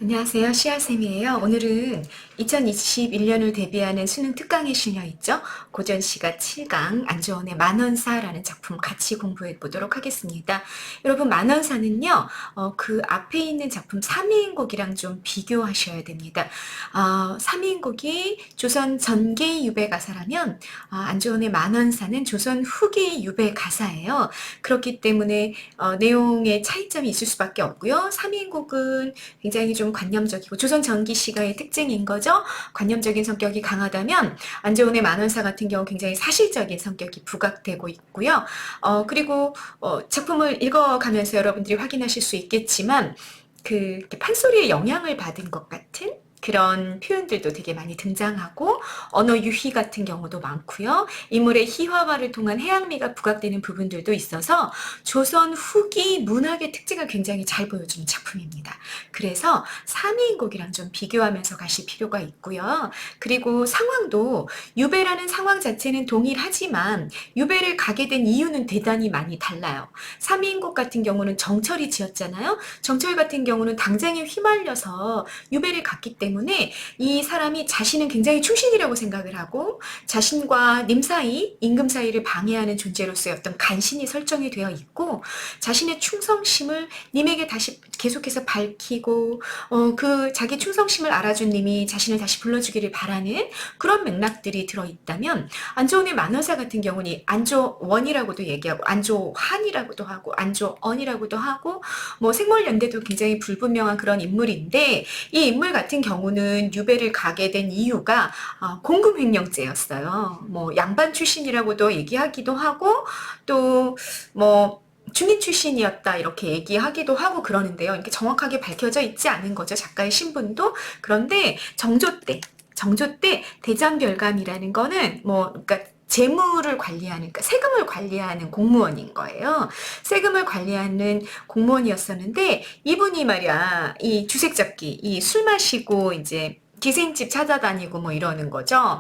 안녕하세요. 씨아쌤이에요. 오늘은 2021년을 대비하는 수능 특강에 실려있죠. 고전시가 7강 안조원의 만원사라는 작품 같이 공부해 보도록 하겠습니다. 여러분 만원사는요. 그 앞에 있는 작품 3위인곡이랑 좀 비교하셔야 됩니다. 3위인곡이 조선 전기 유배 가사라면 안조원의 만원사는 조선 후기 유배 가사예요. 그렇기 때문에 내용의 차이점이 있을 수밖에 없고요. 3위인곡은 굉장히 좀 관념적이고 조선 전기 시가의 특징인 거죠. 관념적인 성격이 강하다면 안재훈의 만원사 같은 경우 굉장히 사실적인 성격이 부각되고 있고요. 그리고 작품을 읽어가면서 여러분들이 확인하실 수 있겠지만 그 판소리의 영향을 받은 것 같은 그런 표현들도 되게 많이 등장하고 언어 유희 같은 경우도 많고요. 인물의 희화화를 통한 해양미가 부각되는 부분들도 있어서 조선 후기 문학의 특징을 굉장히 잘 보여주는 작품입니다. 그래서 3위인곡이랑 좀 비교하면서 가실 필요가 있고요. 그리고 상황도 유배라는 상황 자체는 동일하지만 유배를 가게 된 이유는 대단히 많이 달라요. 3위인곡 같은 경우는 정철이 지었잖아요. 정철 같은 경우는 당장에 휘말려서 유배를 갔기 때문에 이 사람이 자신은 굉장히 충신이라고 생각을 하고 자신과 님 사이, 임금 사이를 방해하는 존재로서의 어떤 간신이 설정이 되어 있고 자신의 충성심을 님에게 다시 계속해서 밝히고 그 자기 충성심을 알아준 님이 자신을 다시 불러주기를 바라는 그런 맥락들이 들어있다면 안조원의 만원사 같은 경우는 안조원이라고도 얘기하고 안조환이라고도 하고 안조언이라고도 하고 뭐 생물연대도 굉장히 불분명한 그런 인물인데 이 인물 같은 경우는 유배를 가게 된 이유가 공금횡령죄였어요. 뭐 양반 출신이라고도 얘기하기도 하고 또 뭐 중인 출신이었다 이렇게 얘기하기도 하고 그러는데요. 이렇게 정확하게 밝혀져 있지 않은 거죠. 작가의 신분도. 그런데 정조 때 대장별감이라는 거는 뭐 그러니까 재물을 관리하는, 그러니까 세금을 관리하는 공무원인 거예요. 세금을 관리하는 공무원이었었는데 이분이 말이야 이 주색잡기, 이 술 마시고 이제 기생집 찾아다니고 뭐 이러는 거죠.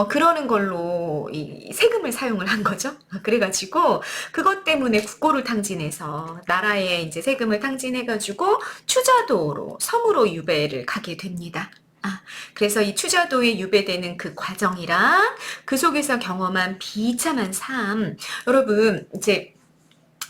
그러는 걸로 이 세금을 사용을 한 거죠. 그래가지고 그것 때문에 국고를 탕진해서 나라에 이제 세금을 탕진해가지고 추자도로 섬으로 유배를 가게 됩니다. 그래서 이 추자도에 유배되는 그 과정이랑 그 속에서 경험한 비참한 삶, 여러분 이제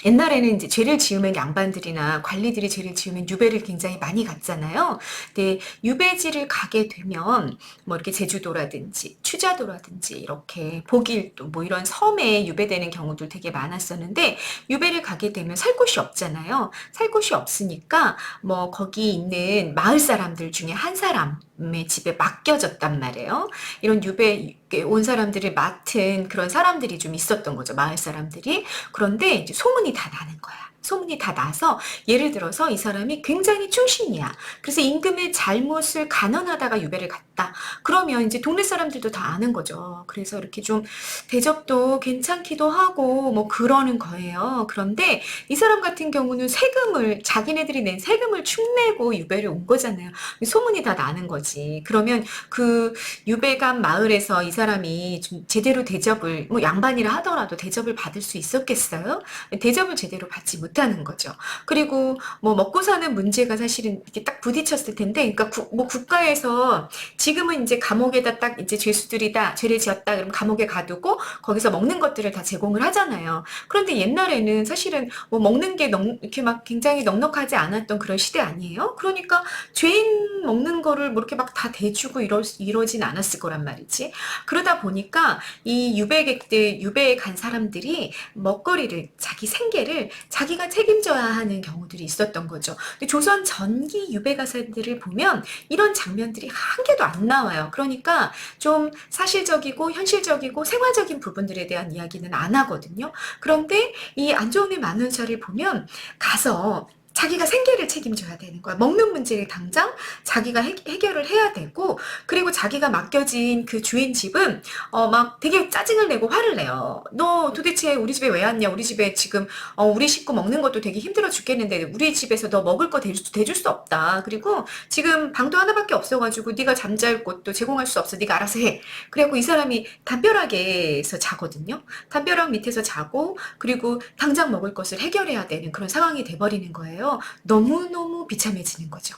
옛날에는 이제 죄를 지으면 양반들이나 관리들이 죄를 지으면 유배를 굉장히 많이 갔잖아요. 근데 유배지를 가게 되면 뭐 이렇게 제주도라든지 추자도라든지 이렇게 복일도 뭐 이런 섬에 유배되는 경우도 되게 많았었는데 유배를 가게 되면 살 곳이 없잖아요. 살 곳이 없으니까 뭐 거기 있는 마을 사람들 중에 한 사람의 집에 맡겨졌단 말이에요. 이런 유배 온 사람들을 맡은 그런 사람들이 좀 있었던 거죠. 마을 사람들이. 그런데 이제 소문이 다 나는 거야. 소문이 다 나서 예를 들어서 이 사람이 굉장히 충신이야. 그래서 임금의 잘못을 간언하다가 유배를 갔다. 그러면 이제 동네 사람들도 다 아는 거죠. 그래서 이렇게 좀 대접도 괜찮기도 하고 뭐 그러는 거예요. 그런데 이 사람 같은 경우는 세금을 자기네들이 낸 세금을 축내고 유배를 온 거잖아요. 소문이 다 나는 거지. 그러면 그 유배간 마을에서 이 사람이 좀 제대로 대접을 뭐 양반이라 하더라도 대접을 받을 수 있었겠어요? 대접을 제대로 받지 못하는 거죠. 그리고 뭐 먹고 사는 문제가 사실은 이렇게 딱 부딪혔을 텐데, 그러니까 뭐 국가에서 지금은 이제 감옥에다 딱 이제 죄수들이다 죄를 지었다 그러면 감옥에 가두고 거기서 먹는 것들을 다 제공을 하잖아요. 그런데 옛날에는 사실은 뭐 먹는 게 이렇게 막 굉장히 넉넉하지 않았던 그런 시대 아니에요? 그러니까 죄인 먹는 거를 뭐 이렇게 막 다 대주고 이러진 않았을 거란 말이지. 그러다 보니까 이 유배객들, 유배에 간 사람들이 먹거리를, 자기 생계를 자기가 책임져야 하는 경우들이 있었던 거죠. 근데 조선 전기 유배 가사들을 보면 이런 장면들이 한 개도 안 나와요. 그러니까 좀 사실적이고 현실적이고 생활적인 부분들에 대한 이야기는 안 하거든요. 그런데 이 안좋은의 만원사를 보면 가서 자기가 생계를 책임져야 되는 거야. 먹는 문제를 당장 자기가 해결을 해야 되고, 그리고 자기가 맡겨진 그 주인 집은 막 되게 짜증을 내고 화를 내요. 너 도대체 우리 집에 왜 왔냐? 우리 집에 지금 우리 식구 먹는 것도 되게 힘들어 죽겠는데 우리 집에서 너 먹을 거 대줄 수 없다. 그리고 지금 방도 하나밖에 없어가지고 네가 잠잘 곳도 제공할 수 없어. 네가 알아서 해. 그래갖고 이 사람이 담벼락에서 자거든요. 담벼락 밑에서 자고, 그리고 당장 먹을 것을 해결해야 되는 그런 상황이 돼버리는 거예요. 너무너무 비참해지는 거죠.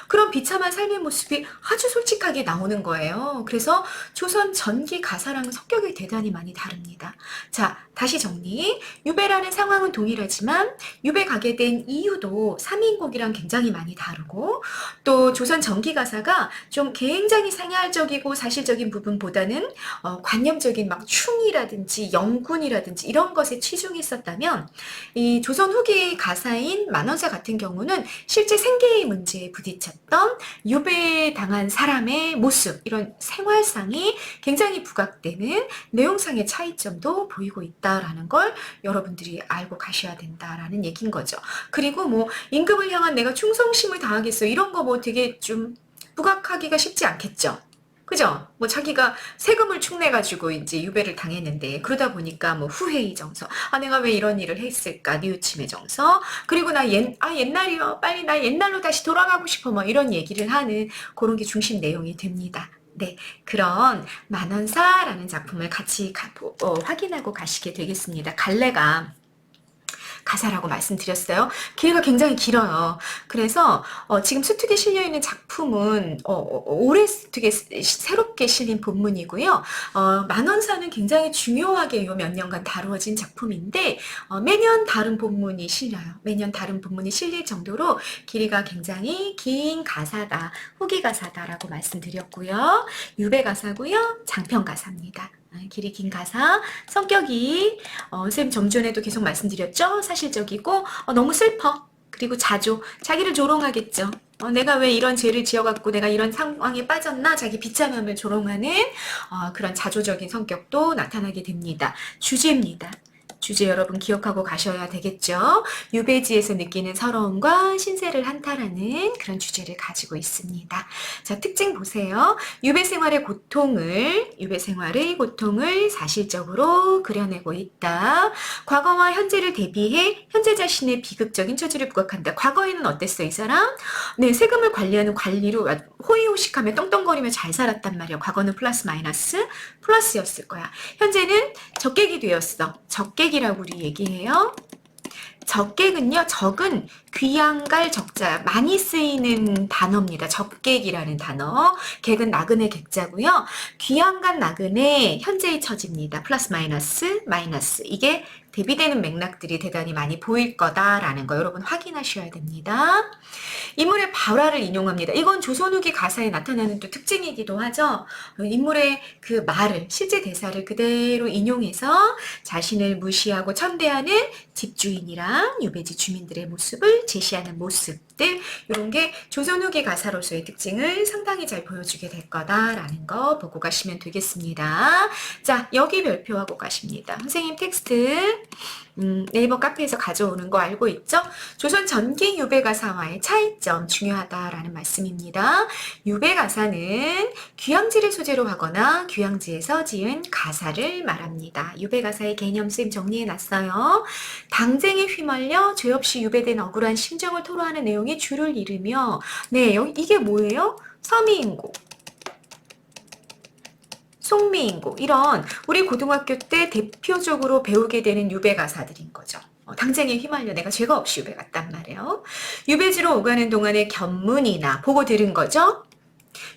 그런 비참한 삶의 모습이 아주 솔직하게 나오는 거예요. 그래서 조선 전기 가사랑은 성격이 대단히 많이 다릅니다. 자, 다시 정리. 유배라는 상황은 동일하지만 유배 가게 된 이유도 3인곡이랑 굉장히 많이 다르고 또 조선 전기 가사가 좀 굉장히 생활적이고 사실적인 부분보다는 관념적인 막 충이라든지 영군이라든지 이런 것에 치중했었다면 이 조선 후기 가사인 만원사 같은 경우는 실제 생계의 문제에 부딪혔던 유배당한 사람의 모습, 이런 생활상이 굉장히 부각되는 내용상의 차이점도 보이고 있다라는 걸 여러분들이 알고 가셔야 된다라는 얘기인 거죠. 그리고 뭐 임금을 향한 내가 충성심을 다하겠어 이런 거 뭐 되게 좀 부각하기가 쉽지 않겠죠. 그죠? 뭐 자기가 세금을 축내가지고 이제 유배를 당했는데 그러다 보니까 뭐 후회의 정서, 아 내가 왜 이런 일을 했을까, 뉘우침의 정서, 그리고 나 옛날이요, 빨리 나 옛날로 다시 돌아가고 싶어, 뭐 이런 얘기를 하는 그런 게 중심 내용이 됩니다. 네, 그런 만원사라는 작품을 같이 확인하고 가시게 되겠습니다. 갈래가 가사라고 말씀드렸어요. 길이가 굉장히 길어요. 그래서 지금 수특에 실려있는 작품은 올해 수특에 새롭게 실린 본문이고요. 만원사는 굉장히 중요하게 요 몇 년간 다루어진 작품인데 매년 다른 본문이 실려요. 매년 다른 본문이 실릴 정도로 길이가 굉장히 긴 가사다. 후기 가사다라고 말씀드렸고요. 유배 가사고요. 장편 가사입니다. 길이 긴 가사, 성격이 쌤 좀 전에도 계속 말씀드렸죠. 사실적이고 너무 슬퍼. 그리고 자조, 자기를 조롱하겠죠. 내가 왜 이런 죄를 지어갖고 내가 이런 상황에 빠졌나? 자기 비참함을 조롱하는 그런 자조적인 성격도 나타나게 됩니다. 주제입니다. 주제 여러분 기억하고 가셔야 되겠죠. 유배지에서 느끼는 서러움과 신세를 한탄하는 그런 주제를 가지고 있습니다. 자, 특징 보세요. 유배 생활의 고통을 사실적으로 그려내고 있다. 과거와 현재를 대비해 현재 자신의 비극적인 처지를 부각한다. 과거에는 어땠어, 이 사람? 네, 세금을 관리하는 관리로 호의호식하며 떵떵거리며 잘 살았단 말이야. 과거는 플러스 마이너스 플러스였을 거야. 현재는 적객이 되었어. 적객이라고 우리 얘기해요. 적객은요, 적은 귀양갈 적자, 많이 쓰이는 단어입니다. 적객이라는 단어. 객은 나그네 객자고요. 귀양간 나그네 현재의 처지입니다. 플러스 마이너스 마이너스. 이게 대비되는 맥락들이 대단히 많이 보일 거다라는 거 여러분 확인하셔야 됩니다. 인물의 발화를 인용합니다. 이건 조선 후기 가사에 나타나는 또 특징이기도 하죠. 인물의 그 말을, 실제 대사를 그대로 인용해서 자신을 무시하고 천대하는 집주인이랑 유배지 주민들의 모습을 제시하는 모습들, 이런 게 조선 후기 가사로서의 특징을 상당히 잘 보여주게 될 거다라는 거 보고 가시면 되겠습니다. 자, 여기 별표하고 가십니다. 선생님 텍스트 네이버 카페에서 가져오는 거 알고 있죠? 조선 전기 유배 가사와의 차이점 중요하다라는 말씀입니다. 유배 가사는 귀향지를 소재로 하거나 귀향지에서 지은 가사를 말합니다. 유배 가사의 개념 쌤 정리해놨어요. 당쟁에 휘말려 죄 없이 유배된 억울한 심정을 토로하는 내용이 줄을 이루며, 네, 이게 뭐예요? 서미인곡, 송미인곡, 이런 우리 고등학교 때 대표적으로 배우게 되는 유배 가사들인 거죠. 당쟁에 휘말려 내가 죄가 없이 유배 갔단 말이에요. 유배지로 오가는 동안의 견문이나 보고 들은 거죠.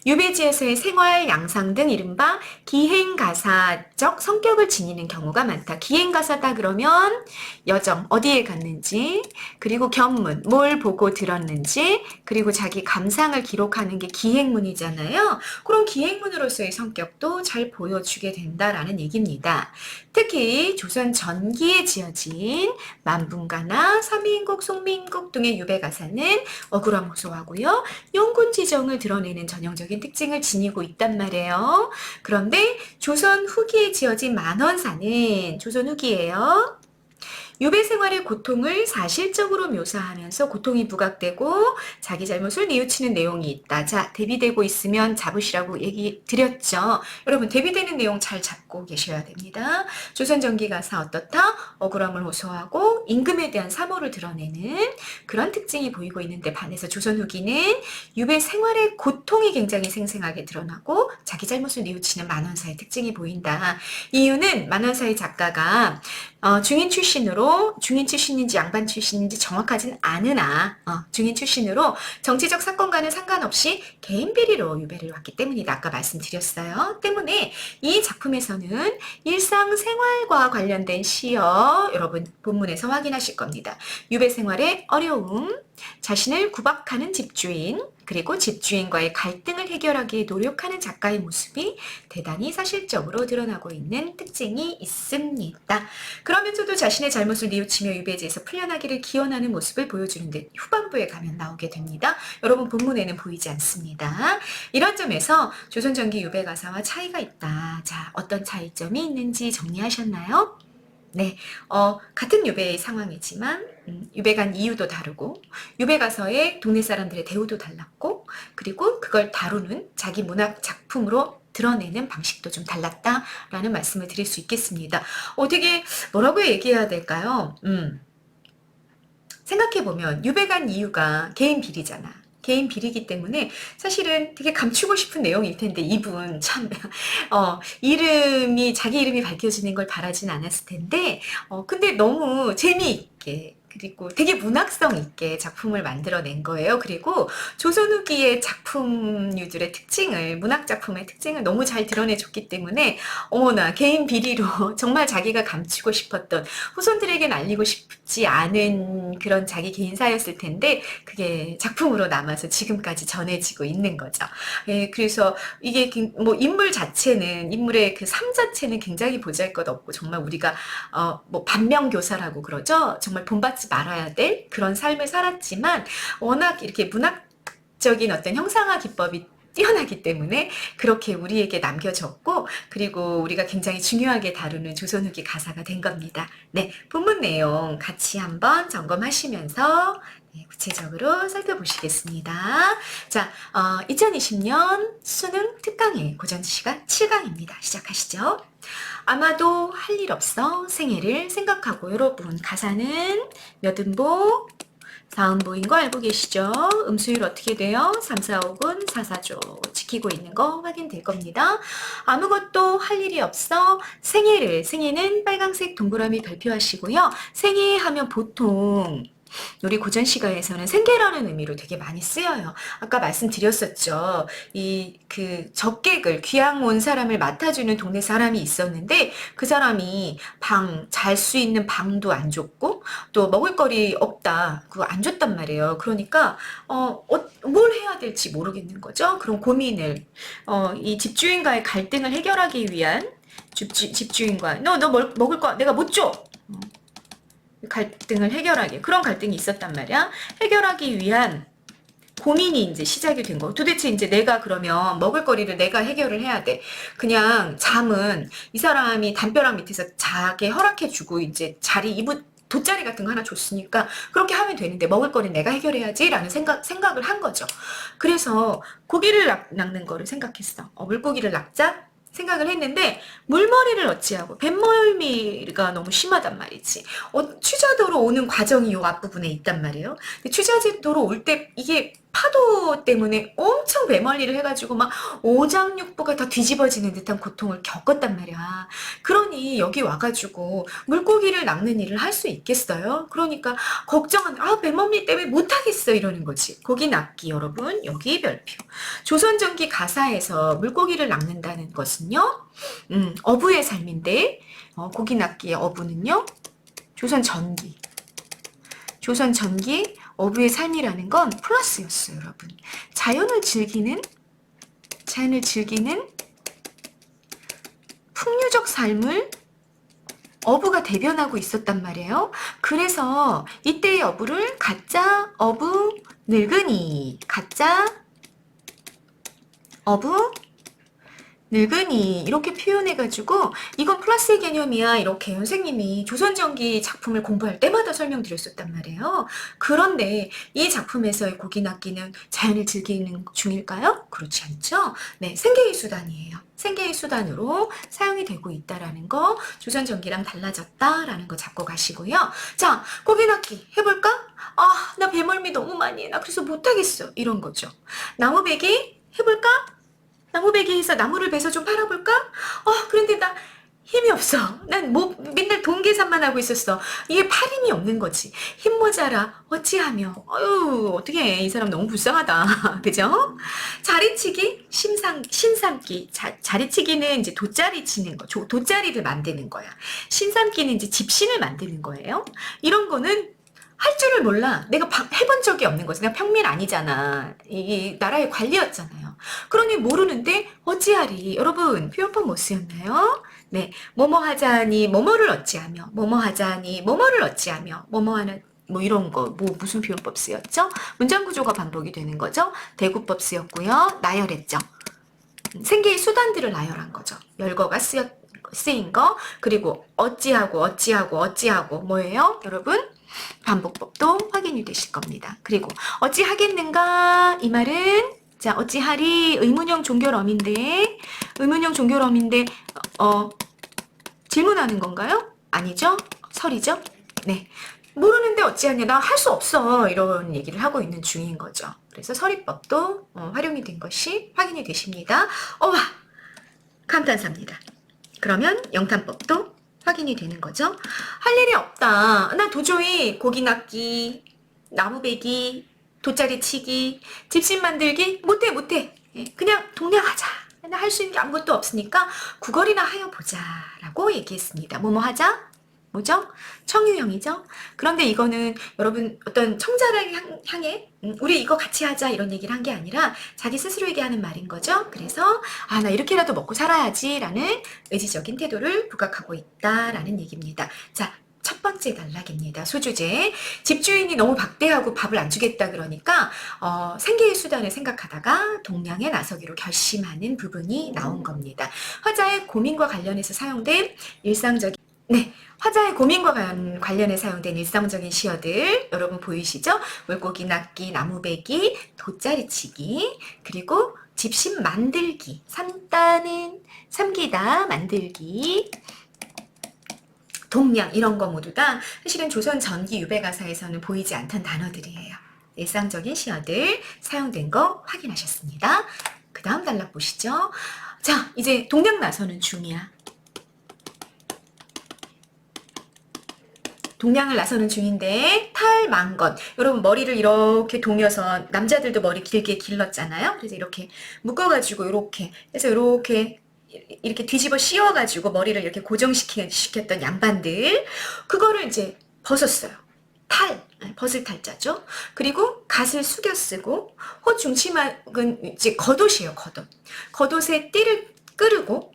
유배지에서의 생활, 양상 등 이른바 기행가사적 성격을 지니는 경우가 많다. 기행가사다 그러면 여정, 어디에 갔는지, 그리고 견문, 뭘 보고 들었는지, 그리고 자기 감상을 기록하는 게 기행문이잖아요. 그런 기행문으로서의 성격도 잘 보여주게 된다라는 얘기입니다. 특히 조선 전기에 지어진 만분가나 서민국, 송민국 등의 유배가사는 억울함 호소하고요. 용군지정을 드러내는 전형적인 특징을 지니고 있단 말이에요. 그런데 조선 후기에 지어진 만원사는 조선 후기예요. 유배 생활의 고통을 사실적으로 묘사하면서 고통이 부각되고 자기 잘못을 뉘우치는 내용이 있다. 자, 대비되고 있으면 잡으시라고 얘기 드렸죠. 여러분 대비되는 내용 잘 잡고 계셔야 됩니다. 조선전기가사 어떻다? 억울함을 호소하고 임금에 대한 사모를 드러내는 그런 특징이 보이고 있는데 반해서 조선 후기는 유배 생활의 고통이 굉장히 생생하게 드러나고 자기 잘못을 뉘우치는 만원사의 특징이 보인다. 이유는 만원사의 작가가 중인 출신으로 중인 출신인지 양반 출신인지 정확하진 않으나 중인 출신으로 정치적 사건과는 상관없이 개인 비리로 유배를 왔기 때문이다. 아까 말씀드렸어요. 때문에 이 작품에서는 일상생활과 관련된 시여 여러분 본문에서 확인하실 겁니다. 유배 생활의 어려움, 자신을 구박하는 집주인, 그리고 집주인과의 갈등을 해결하기에 노력하는 작가의 모습이 대단히 사실적으로 드러나고 있는 특징이 있습니다. 그러면서도 자신의 잘못을 뉘우치며 유배지에서 풀려나기를 기원하는 모습을 보여주는데 후반부에 가면 나오게 됩니다. 여러분 본문에는 보이지 않습니다. 이런 점에서 조선전기 유배 가사와 차이가 있다. 자, 어떤 차이점이 있는지 정리하셨나요? 네, 같은 유배의 상황이지만 유배 간 이유도 다르고 유배 가서의 동네 사람들의 대우도 달랐고 그리고 그걸 다루는 자기 문학 작품으로 드러내는 방식도 좀 달랐다라는 말씀을 드릴 수 있겠습니다. 되게 뭐라고 얘기해야 될까요? 생각해보면 유배 간 이유가 개인 비리잖아. 개인 비리기 때문에 사실은 되게 감추고 싶은 내용일 텐데 이분 참 자기 이름이 밝혀지는 걸 바라진 않았을 텐데 근데 너무 재미있게 그리고 되게 문학성 있게 작품을 만들어낸 거예요. 그리고 조선 후기의 작품류들의 특징을 문학 작품의 특징을 너무 잘 드러내줬기 때문에 어머나 개인 비리로 정말 자기가 감추고 싶었던 후손들에게 알리고 싶지 않은 그런 자기 개인사였을 텐데 그게 작품으로 남아서 지금까지 전해지고 있는 거죠. 예, 그래서 이게 뭐 인물의 그 삶 자체는 굉장히 보잘것없고 정말 우리가 뭐 반면교사라고 그러죠. 정말 본받지 말아야 될 그런 삶을 살았지만 워낙 이렇게 문학적인 어떤 형상화 기법이 뛰어나기 때문에 그렇게 우리에게 남겨졌고 그리고 우리가 굉장히 중요하게 다루는 조선 후기 가사가 된 겁니다. 네, 본문 내용 같이 한번 점검하시면서 구체적으로 살펴보시겠습니다. 자, 2020년 수능 특강의 고전시가 7강입니다. 시작하시죠. 아마도 할 일 없어 생애를 생각하고 여러분 가사는 몇 음보? 4음보인 거 알고 계시죠? 음수율 어떻게 돼요? 3, 4, 5군 4, 4조 지키고 있는 거 확인될 겁니다. 아무것도 할 일이 없어 생애는 빨강색 동그라미 별표하시고요. 생애 하면 보통 우리 고전시가에서는 생계라는 의미로 되게 많이 쓰여요. 아까 말씀드렸었죠. 그 적객을 귀양 온 사람을 맡아주는 동네 사람이 있었는데 그 사람이 잘 수 있는 방도 안 줬고 또 먹을거리 없다. 그거 안 줬단 말이에요. 그러니까 뭘 해야 될지 모르겠는 거죠. 그런 고민을 이 집주인과의 갈등을 해결하기 위한 집주인과 너 먹을 거 내가 못 줘. 갈등을 해결하기 그런 갈등이 있었단 말이야. 해결하기 위한 고민이 이제 시작이 된 거. 도대체 이제 내가 그러면 먹을거리를 내가 해결을 해야 돼. 그냥 잠은 이 사람이 담벼락 밑에서 자게 허락해주고 이제 돗자리 같은 거 하나 줬으니까 그렇게 하면 되는데 먹을거리는 내가 해결해야지라는 생각을 한 거죠. 그래서 고기를 낚는 거를 생각했어. 물고기를 낚자 생각을 했는데 물머리를 어찌하고 뱃멀미가 너무 심하단 말이지. 취자도로 오는 과정이 요 앞부분에 있단 말이에요. 취자도로 올 때 이게 파도 때문에 엄청 배멀리를 해가지고 막 오장육부가 다 뒤집어지는 듯한 고통을 겪었단 말이야. 그러니 여기 와가지고 물고기를 낚는 일을 할 수 있겠어요? 그러니까 배멀미 때문에 못하겠어 이러는 거지. 고기 낚기 여러분 여기 별표. 조선전기 가사에서 물고기를 낚는다는 것은요. 어부의 삶인데 고기 낚기의 어부는요. 조선전기 어부의 삶이라는 건 플러스였어요, 여러분. 자연을 즐기는 풍류적 삶을 어부가 대변하고 있었단 말이에요. 그래서 이때의 어부를 가짜 어부 늙은이, 이렇게 표현해가지고 이건 플러스의 개념이야 이렇게 선생님이 조선전기 작품을 공부할 때마다 설명드렸었단 말이에요. 그런데 이 작품에서의 고기 낚기는 자연을 즐기는 중일까요? 그렇지 않죠? 네, 생계의 수단이에요. 생계의 수단으로 사용이 되고 있다라는 거, 조선전기랑 달라졌다라는 거 잡고 가시고요. 자, 고기 낚기 해볼까? 나 배멀미 너무 많이 해. 나 그래서 못하겠어. 이런 거죠. 나무배기 해볼까? 나무배기 해서 나무를 베서 좀 팔아볼까? 그런데 나 힘이 없어. 난 뭐 맨날 돈 계산만 하고 있었어. 이게 팔 힘이 없는 거지. 힘 모자라. 어찌하며. 어휴, 어떻게 이 사람 너무 불쌍하다. 그죠? 자리치기, 신삼기. 자리치기는 이제 돗자리 치는 거. 돗자리를 만드는 거야. 신삼기는 이제 집신을 만드는 거예요. 이런 거는 할 줄을 몰라. 내가 해본 적이 없는 거지. 내가 평민 아니잖아. 이 나라의 관리였잖아요. 그러니 모르는데 어찌하리. 여러분 표현법 못 쓰였나요? 네, 뭐뭐 하자니 뭐뭐를 어찌하며, 뭐뭐 하자니 뭐뭐를 어찌하며, 뭐뭐 하는 뭐 이런 거, 뭐 무슨 표현법 쓰였죠? 문장 구조가 반복이 되는 거죠. 대구법 쓰였고요. 나열했죠. 생계의 수단들을 나열한 거죠. 열거가 쓰인 거, 그리고 어찌하고 어찌하고 어찌하고 뭐예요? 여러분 반복법도 확인이 되실 겁니다. 그리고 어찌하겠는가 이 말은 자 어찌하리 의문형 종결어민데 의문형 종결어민데 질문하는 건가요? 아니죠? 설이죠? 네. 모르는데 어찌하냐 나 할 수 없어 이런 얘기를 하고 있는 중인 거죠. 그래서 설이법도 활용이 된 것이 확인이 되십니다. 와 감탄사입니다. 그러면 영탄법도 확인이 되는 거죠. 할 일이 없다. 나 도저히 고기 낚기, 나무 베기, 돗자리 치기, 집신 만들기 못해. 그냥 동냥하자. 나 할 수 있는 게 아무것도 없으니까 구걸이나 하여 보자 라고 얘기했습니다. 뭐뭐 하자? 뭐죠? 청유형이죠. 그런데 이거는 여러분 어떤 청자를 향해 우리 이거 같이 하자 이런 얘기를 한 게 아니라 자기 스스로에게 하는 말인 거죠. 그래서 아 나 이렇게라도 먹고 살아야지 라는 의지적인 태도를 부각하고 있다라는 얘기입니다. 자, 첫 번째 단락입니다. 소주제. 집주인이 너무 박대하고 밥을 안 주겠다 그러니까 생계의 수단을 생각하다가 동량에 나서기로 결심하는 부분이 나온 겁니다. 화자의 고민과 관련해서 사용된 일상적인 네, 화자의 고민과 관련해 사용된 일상적인 시어들 여러분 보이시죠? 물고기 낚기, 나무 베기, 돗자리 치기, 그리고 집신 만들기, 삼다는 삼기다, 만들기, 동량 이런 거 모두 다 사실은 조선 전기 유배 가사에서는 보이지 않던 단어들이에요. 일상적인 시어들 사용된 거 확인하셨습니다. 그 다음 단락 보시죠. 자, 이제 동량 나서는 중이야. 동량을 나서는 중인데 탈망건 여러분 머리를 이렇게 동여서 남자들도 머리 길게 길렀잖아요. 그래서 이렇게 묶어가지고 이렇게 해서 이렇게 뒤집어 씌워가지고 머리를 이렇게 고정시켰던 양반들 그거를 이제 벗었어요. 벗을 탈자죠. 그리고 갓을 숙여 쓰고 호중치막은 이제 겉옷이에요. 겉옷에 띠를 끄르고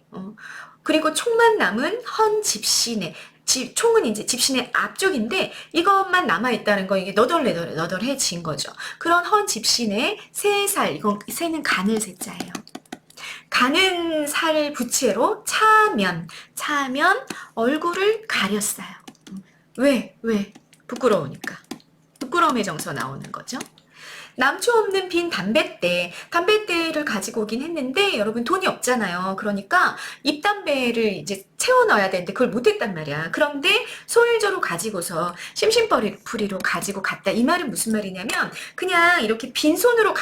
그리고 총만 남은 헌 집신에 총은 이제 집신의 앞쪽인데 이것만 남아있다는 거 이게 너덜해진 거죠. 그런 헌 집신의 이건 새는 가늘 새자예요. 가는 살 부채로 차면 얼굴을 가렸어요. 왜? 부끄러우니까. 부끄러움의 정서 나오는 거죠. 남초 없는 빈 담뱃대를 가지고 오긴 했는데 여러분 돈이 없잖아요. 그러니까 잎담배를 이제 채워 넣어야 되는데 그걸 못했단 말이야. 그런데 소일저로 가지고서 심심풀이로 가지고 갔다. 이 말은 무슨 말이냐면 그냥 이렇게 빈손으로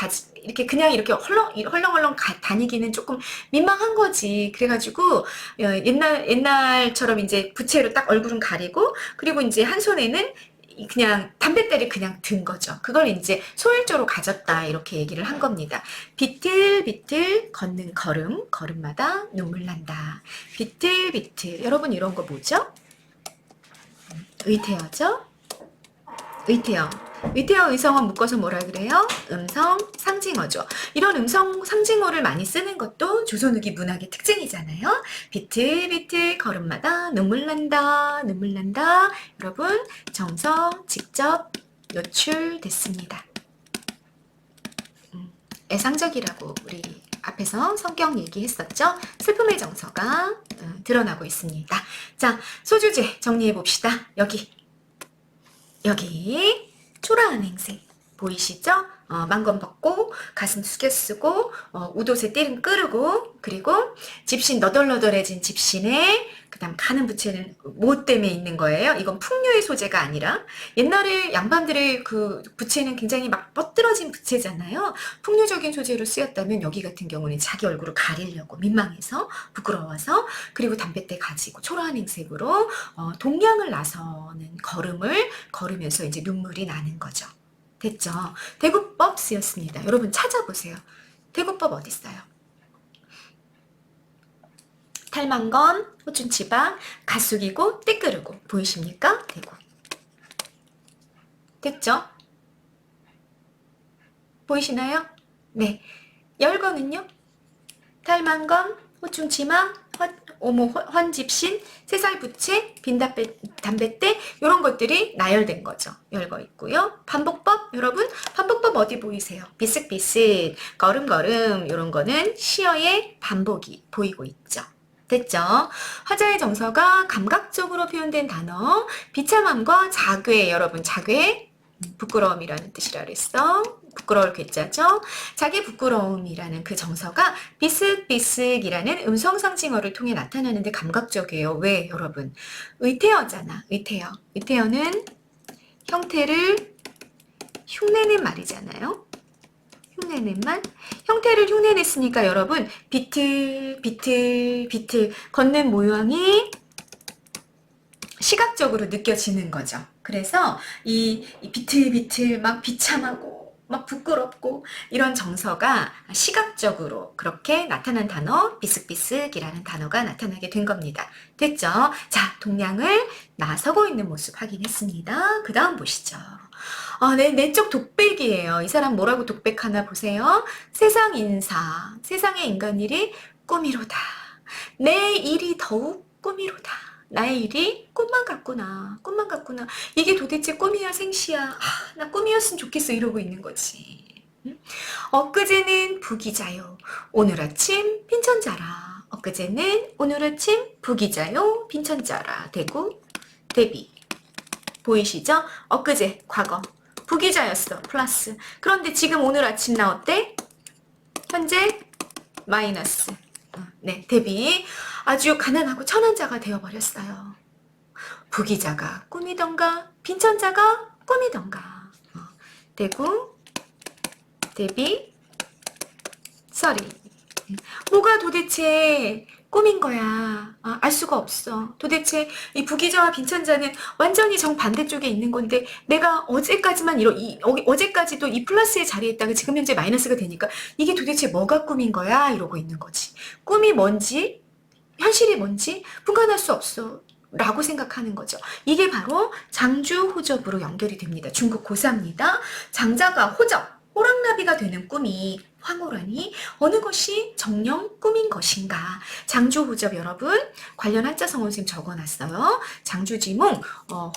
이렇게 헐렁헐렁 다니기는 조금 민망한 거지. 그래가지고 옛날처럼 이제 부채로 딱 얼굴은 가리고 그리고 이제 한 손에는 그냥 담뱃대를 그냥 든 거죠. 그걸 이제 소일조로 가졌다 이렇게 얘기를 한 겁니다. 비틀비틀 걷는 걸음마다 눈물 난다. 비틀비틀 여러분 이런 거 뭐죠? 의태어죠? 의태어 의성어 묶어서 뭐라 그래요? 음성 상징어죠. 이런 음성 상징어를 많이 쓰는 것도 조선후기 문학의 특징이잖아요. 비틀비틀 걸음마다 눈물 난다. 여러분 정서 직접 노출됐습니다. 애상적이라고 우리 앞에서 성경 얘기했었죠. 슬픔의 정서가 드러나고 있습니다. 자, 소주제 정리해 봅시다. 여기 초라한 행세 보이시죠? 망건 벗고 가슴 숙여 쓰고 웃옷에 띠름 끄르고 그리고 집신 너덜너덜해진 집신에 그다음 가는 부채는 뭐 때문에 있는 거예요? 이건 풍류의 소재가 아니라 옛날에 양반들의 그 부채는 굉장히 막 뻗들어진 부채잖아요. 풍류적인 소재로 쓰였다면 여기 같은 경우는 자기 얼굴을 가리려고 민망해서 부끄러워서 그리고 담뱃대 가지고 초라한 행색으로 동량을 나서는 걸음을 걸으면서 이제 눈물이 나는 거죠. 됐죠? 대구법 쓰였습니다. 여러분 찾아보세요. 대구법 어디 있어요? 탈망건, 호춘치방, 가숙이고 띠끄르고 보이십니까? 대구. 됐죠? 보이시나요? 네. 열거는요? 탈망건, 호충치마, 헌집신, 세살부채, 담뱃대 이런 것들이 나열된 거죠. 열거 있고요. 반복법 여러분 반복법 어디 보이세요? 비슷비슷 걸음걸음 이런 거는 시어의 반복이 보이고 있죠. 됐죠? 화자의 정서가 감각적으로 표현된 단어 비참함과 자괴 여러분 자괴 부끄러움이라는 뜻이라 그랬어. 부끄러울 괴짜죠. 자기 부끄러움이라는 그 정서가 비슷비슷이라는 음성상징어를 통해 나타나는데 감각적이에요. 왜 여러분? 의태어잖아. 의태어. 의태어는 형태를 흉내낸 말이잖아요. 흉내낸 말. 형태를 흉내냈으니까 여러분 비틀 걷는 모양이 시각적으로 느껴지는 거죠. 그래서 이 비틀비틀 막 비참하고 막 부끄럽고 이런 정서가 시각적으로 그렇게 나타난 단어 비쓱비쓱이라는 단어가 나타나게 된 겁니다. 됐죠? 자, 동량을 나서고 있는 모습 확인했습니다. 그 다음 보시죠. 네, 내적 독백이에요. 이 사람 뭐라고 독백하나 보세요. 세상 인사, 세상의 인간일이 꿈이로다. 내 일이 더욱 꿈이로다. 나의 일이 꿈만 같구나. 꿈만 같구나. 이게 도대체 꿈이야 생시야. 나 꿈이었으면 좋겠어 이러고 있는 거지. 응? 엊그제는 부기자요. 오늘 아침 빈천자라. 엊그제는 오늘 아침 부기자요. 빈천자라. 대구 대비. 보이시죠? 엊그제 과거. 부기자였어. 플러스. 그런데 지금 오늘 아침 나 어때? 현재 마이너스. 네, 대비. 아주 가난하고 천한자가 되어버렸어요. 부기자가 꿈이던가 빈천자가 꿈이던가. 대구 대비 썰이. 뭐가 도대체 꿈인 거야. 알 수가 없어. 도대체 이 부기자와 빈천자는 완전히 정반대쪽에 있는 건데 내가 어제까지만 어제까지도 이 플러스의 자리에 있다가 지금 현재 마이너스가 되니까 이게 도대체 뭐가 꿈인 거야? 이러고 있는 거지. 꿈이 뭔지 현실이 뭔지 분간할 수 없어. 라고 생각하는 거죠. 이게 바로 장주호접으로 연결이 됩니다. 중국 고사입니다. 장자가 호접, 호랑나비가 되는 꿈이 황홀하니 어느 것이 정령 꿈인 것인가. 장주호접 여러분 관련 한자 성어 선생님 적어놨어요. 장주지몽,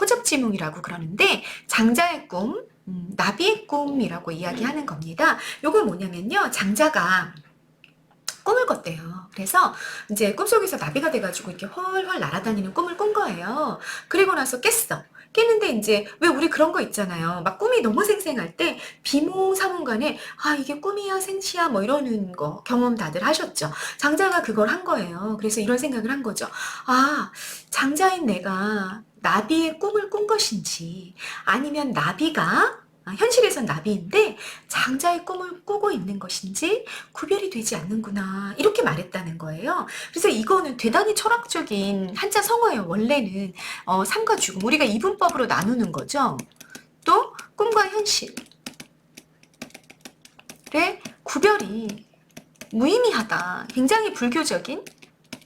호접지몽이라고 그러는데 장자의 꿈, 나비의 꿈이라고 이야기하는 겁니다. 요건 뭐냐면요. 장자가 꿈을 꿨대요. 그래서 이제 꿈속에서 나비가 돼가지고 이렇게 헐헐 날아다니는 꿈을 꾼 거예요. 그리고 나서 깼어. 깼는데 이제 왜 우리 그런 거 있잖아요. 막 꿈이 너무 생생할 때 비몽사몽간에 이게 꿈이야 생시야 뭐 이러는 거 경험 다들 하셨죠. 장자가 그걸 한 거예요. 그래서 이런 생각을 한 거죠. 장자인 내가 나비의 꿈을 꾼 것인지 아니면 나비가 현실에선 나비인데 장자의 꿈을 꾸고 있는 것인지 구별이 되지 않는구나 이렇게 말했다는 거예요. 그래서 이거는 대단히 철학적인 한자 성어예요. 원래는 삶과 죽음 우리가 이분법으로 나누는 거죠. 또 꿈과 현실의 구별이 무의미하다. 굉장히 불교적인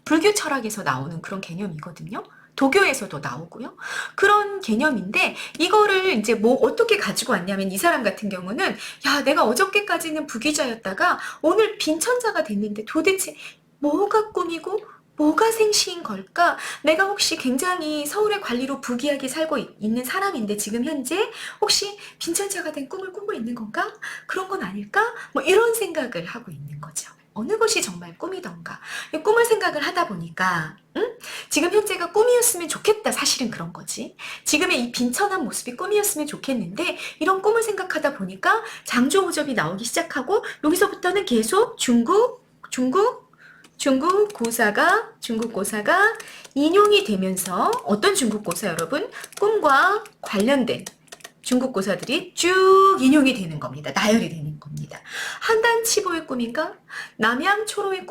불교 철학에서 나오는 그런 개념이거든요. 도교에서도 나오고요. 그런 개념인데 이거를 이제 뭐 어떻게 가지고 왔냐면 이 사람 같은 경우는 야 내가 어저께까지는 부귀자였다가 오늘 빈천자가 됐는데 도대체 뭐가 꿈이고 뭐가 생시인 걸까? 내가 혹시 굉장히 서울의 관리로 부귀하게 살고 있는 사람인데 지금 현재 혹시 빈천자가 된 꿈을 꾸고 있는 건가? 그런 건 아닐까? 뭐 이런 생각을 하고 있는 거죠. 어느 것이 정말 꿈이던가. 이 꿈을 생각을 하다 보니까 지금 현재가 꿈이었으면 좋겠다. 사실은 그런 거지. 지금의 이 빈천한 모습이 꿈이었으면 좋겠는데 이런 꿈을 생각하다 보니까 장조호접이 나오기 시작하고 여기서부터는 계속 중국 고사가 인용이 되면서 어떤 중국 고사 여러분? 꿈과 관련된 중국 고사들이 쭉 인용이 되는 겁니다. 나열이 되는 겁니다. 한단치보의 꿈인가? 남양초로의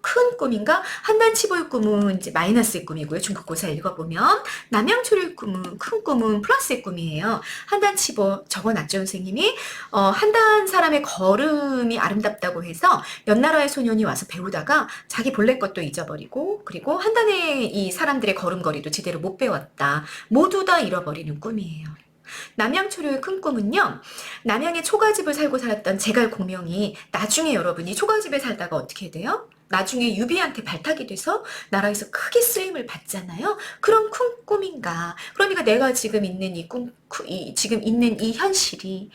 큰 꿈인가? 한단치보의 꿈은 이제 마이너스의 꿈이고요. 중국 고사 읽어보면 남양초로의 꿈은 큰 꿈은 플러스의 꿈이에요. 한단치보 적어놨죠, 선생님이. 한단 사람의 걸음이 아름답다고 해서 연나라의 소년이 와서 배우다가 자기 본래 것도 잊어버리고 그리고 한단의 이 사람들의 걸음걸이도 제대로 못 배웠다. 모두 다 잃어버리는 꿈이에요. 남양초류의 큰 꿈은요. 남양의 초가집을 살고 살았던 제갈공명이 나중에 여러분이 초가집에 살다가 어떻게 돼요? 나중에 유비한테 발탁이 돼서 나라에서 크게 쓰임을 받잖아요. 그런 큰 꿈인가? 그러니까 내가 지금 있는 지금 있는 이 현실이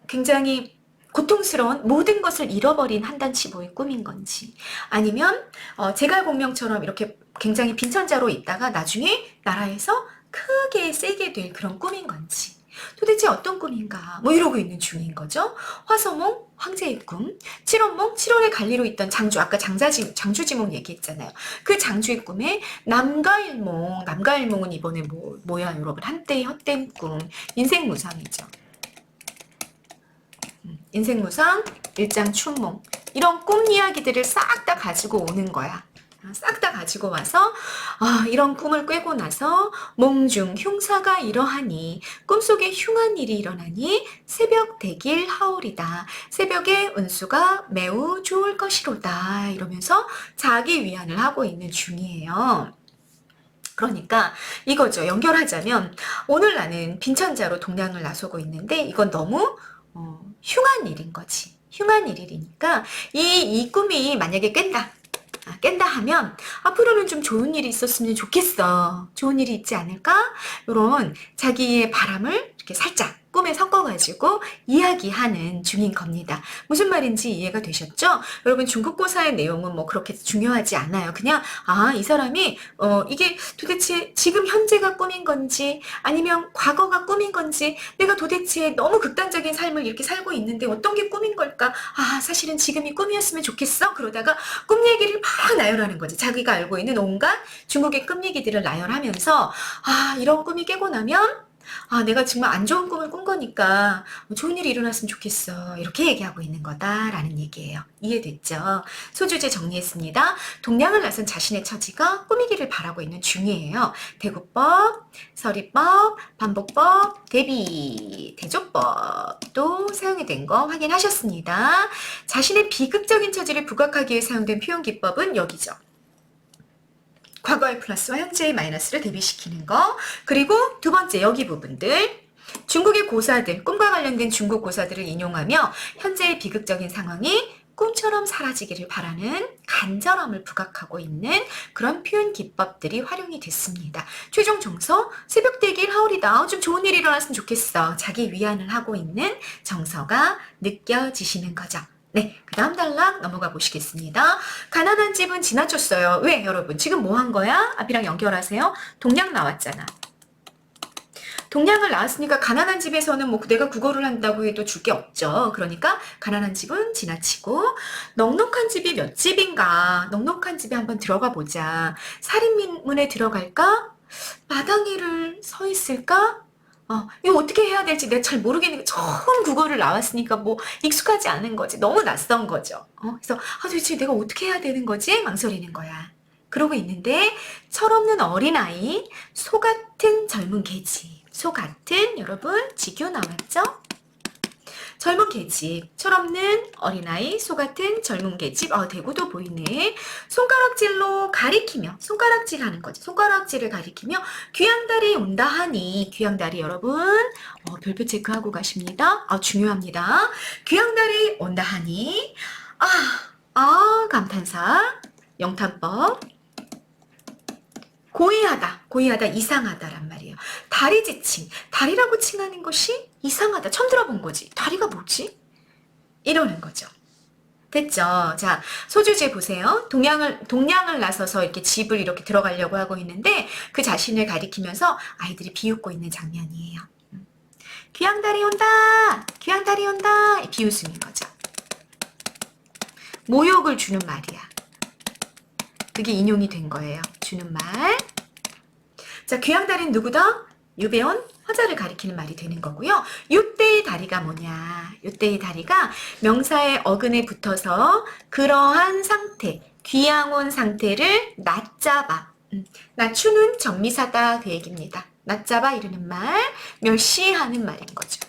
굉장히 고통스러운 모든 것을 잃어버린 한단치보의 꿈인 건지 아니면 제갈공명처럼 이렇게 굉장히 빈천자로 있다가 나중에 나라에서 크게 세게 될 그런 꿈인 건지 도대체 어떤 꿈인가 뭐 이러고 있는 중인 거죠. 화서몽 황제의 꿈, 7원몽 7월의 관리로 있던 장주 아까 장주지몽 얘기했잖아요. 그 장주의 꿈에 남가일몽은 이번에 뭐야 여러분 한때의 헛된 꿈 인생무상이죠. 인생무상 일장춘몽 이런 꿈 이야기들을 싹 다 가지고 오는 거야. 싹 다 가지고 와서 이런 꿈을 꿰고 나서 몽중 흉사가 이러하니 꿈속에 흉한 일이 일어나니 새벽 대길 하오리다. 새벽의 운수가 매우 좋을 것이로다. 이러면서 자기 위안을 하고 있는 중이에요. 그러니까 이거죠. 연결하자면 오늘 나는 빈천자로 동량을 나서고 있는데 이건 너무 흉한 일인 거지. 흉한 일이니까 이 꿈이 만약에 깬다 하면 앞으로는 좀 좋은 일이 있었으면 좋겠어. 좋은 일이 있지 않을까? 이런 자기의 바람을 이렇게 살짝 꿈에 섞어가지고 이야기하는 중인 겁니다. 무슨 말인지 이해가 되셨죠? 여러분 중국고사의 내용은 뭐 그렇게 중요하지 않아요. 그냥 이 사람이 이게 도대체 지금 현재가 꿈인 건지 아니면 과거가 꿈인 건지 내가 도대체 너무 극단적인 삶을 이렇게 살고 있는데 어떤 게 꿈인 걸까? 사실은 지금이 꿈이었으면 좋겠어. 그러다가 꿈 얘기를 막 나열하는 거지. 자기가 알고 있는 온갖 중국의 꿈 얘기들을 나열하면서 이런 꿈이 깨고 나면 내가 정말 안 좋은 꿈을 꾼 거니까 좋은 일이 일어났으면 좋겠어. 이렇게 얘기하고 있는 거다라는 얘기예요. 이해됐죠? 소주제 정리했습니다. 동량을 나선 자신의 처지가 꿈이기를 바라고 있는 중이에요. 대구법, 서리법, 반복법, 대비, 대조법도 사용이 된 거 확인하셨습니다. 자신의 비극적인 처지를 부각하기 위해 사용된 표현기법은 여기죠. 과거의 플러스와 현재의 마이너스를 대비시키는 거. 그리고 두 번째 여기 부분들. 중국의 고사들, 꿈과 관련된 중국 고사들을 인용하며 현재의 비극적인 상황이 꿈처럼 사라지기를 바라는 간절함을 부각하고 있는 그런 표현 기법들이 활용이 됐습니다. 최종 정서, 새벽 대길 하울이다. 좀 좋은 일이 일어났으면 좋겠어. 자기 위안을 하고 있는 정서가 느껴지시는 거죠. 네, 그 다음 단락 넘어가 보시겠습니다. 가난한 집은 지나쳤어요. 왜 여러분? 지금 뭐 한 거야? 앞이랑 연결하세요. 동량 나왔잖아. 동량을 나왔으니까 가난한 집에서는 뭐 내가 국어를 한다고 해도 줄 게 없죠. 그러니까 가난한 집은 지나치고 넉넉한 집이 몇 집인가? 넉넉한 집에 한번 들어가 보자. 살인문에 들어갈까? 마당에를 서 있을까? 이거 어떻게 해야 될지 내가 잘 모르겠는 게 처음 국어를 나왔으니까 뭐 익숙하지 않은 거지. 너무 낯선 거죠. 그래서 도대체 내가 어떻게 해야 되는 거지? 망설이는 거야. 그러고 있는데 철없는 어린아이, 소 같은 젊은 계집. 소 같은 여러분 직유 나왔죠? 젊은 계집, 철없는 어린아이, 소 같은 젊은 계집. 대구도 보이네. 손가락질로 가리키며, 손가락질 하는 거지. 손가락질을 가리키며 귀양달이 온다 하니, 귀양달이 여러분 별표 체크하고 가십니다. 중요합니다. 귀양달이 온다 하니 감탄사 영탄법. 고의하다, 이상하다란 말이에요. 다리 지칭, 다리라고 칭하는 것이 이상하다. 처음 들어본 거지. 다리가 뭐지? 이러는 거죠. 됐죠? 자, 소주제 보세요. 동냥을 나서서 이렇게 집을 이렇게 들어가려고 하고 있는데 그 자신을 가리키면서 아이들이 비웃고 있는 장면이에요. 귀양다리 온다! 귀양다리 온다! 비웃음인 거죠. 모욕을 주는 말이야. 그게 인용이 된 거예요. 주는 말. 자, 귀양다리는 누구다? 유배원 화자를 가리키는 말이 되는 거고요. 요때의 다리가 뭐냐? 요때의 다리가 명사의 어근에 붙어서 그러한 상태, 귀양온 상태를 낮잡아. 낮추는 정미사다 그 얘기입니다. 낮잡아 이르는 말, 멸시하는 말인 거죠.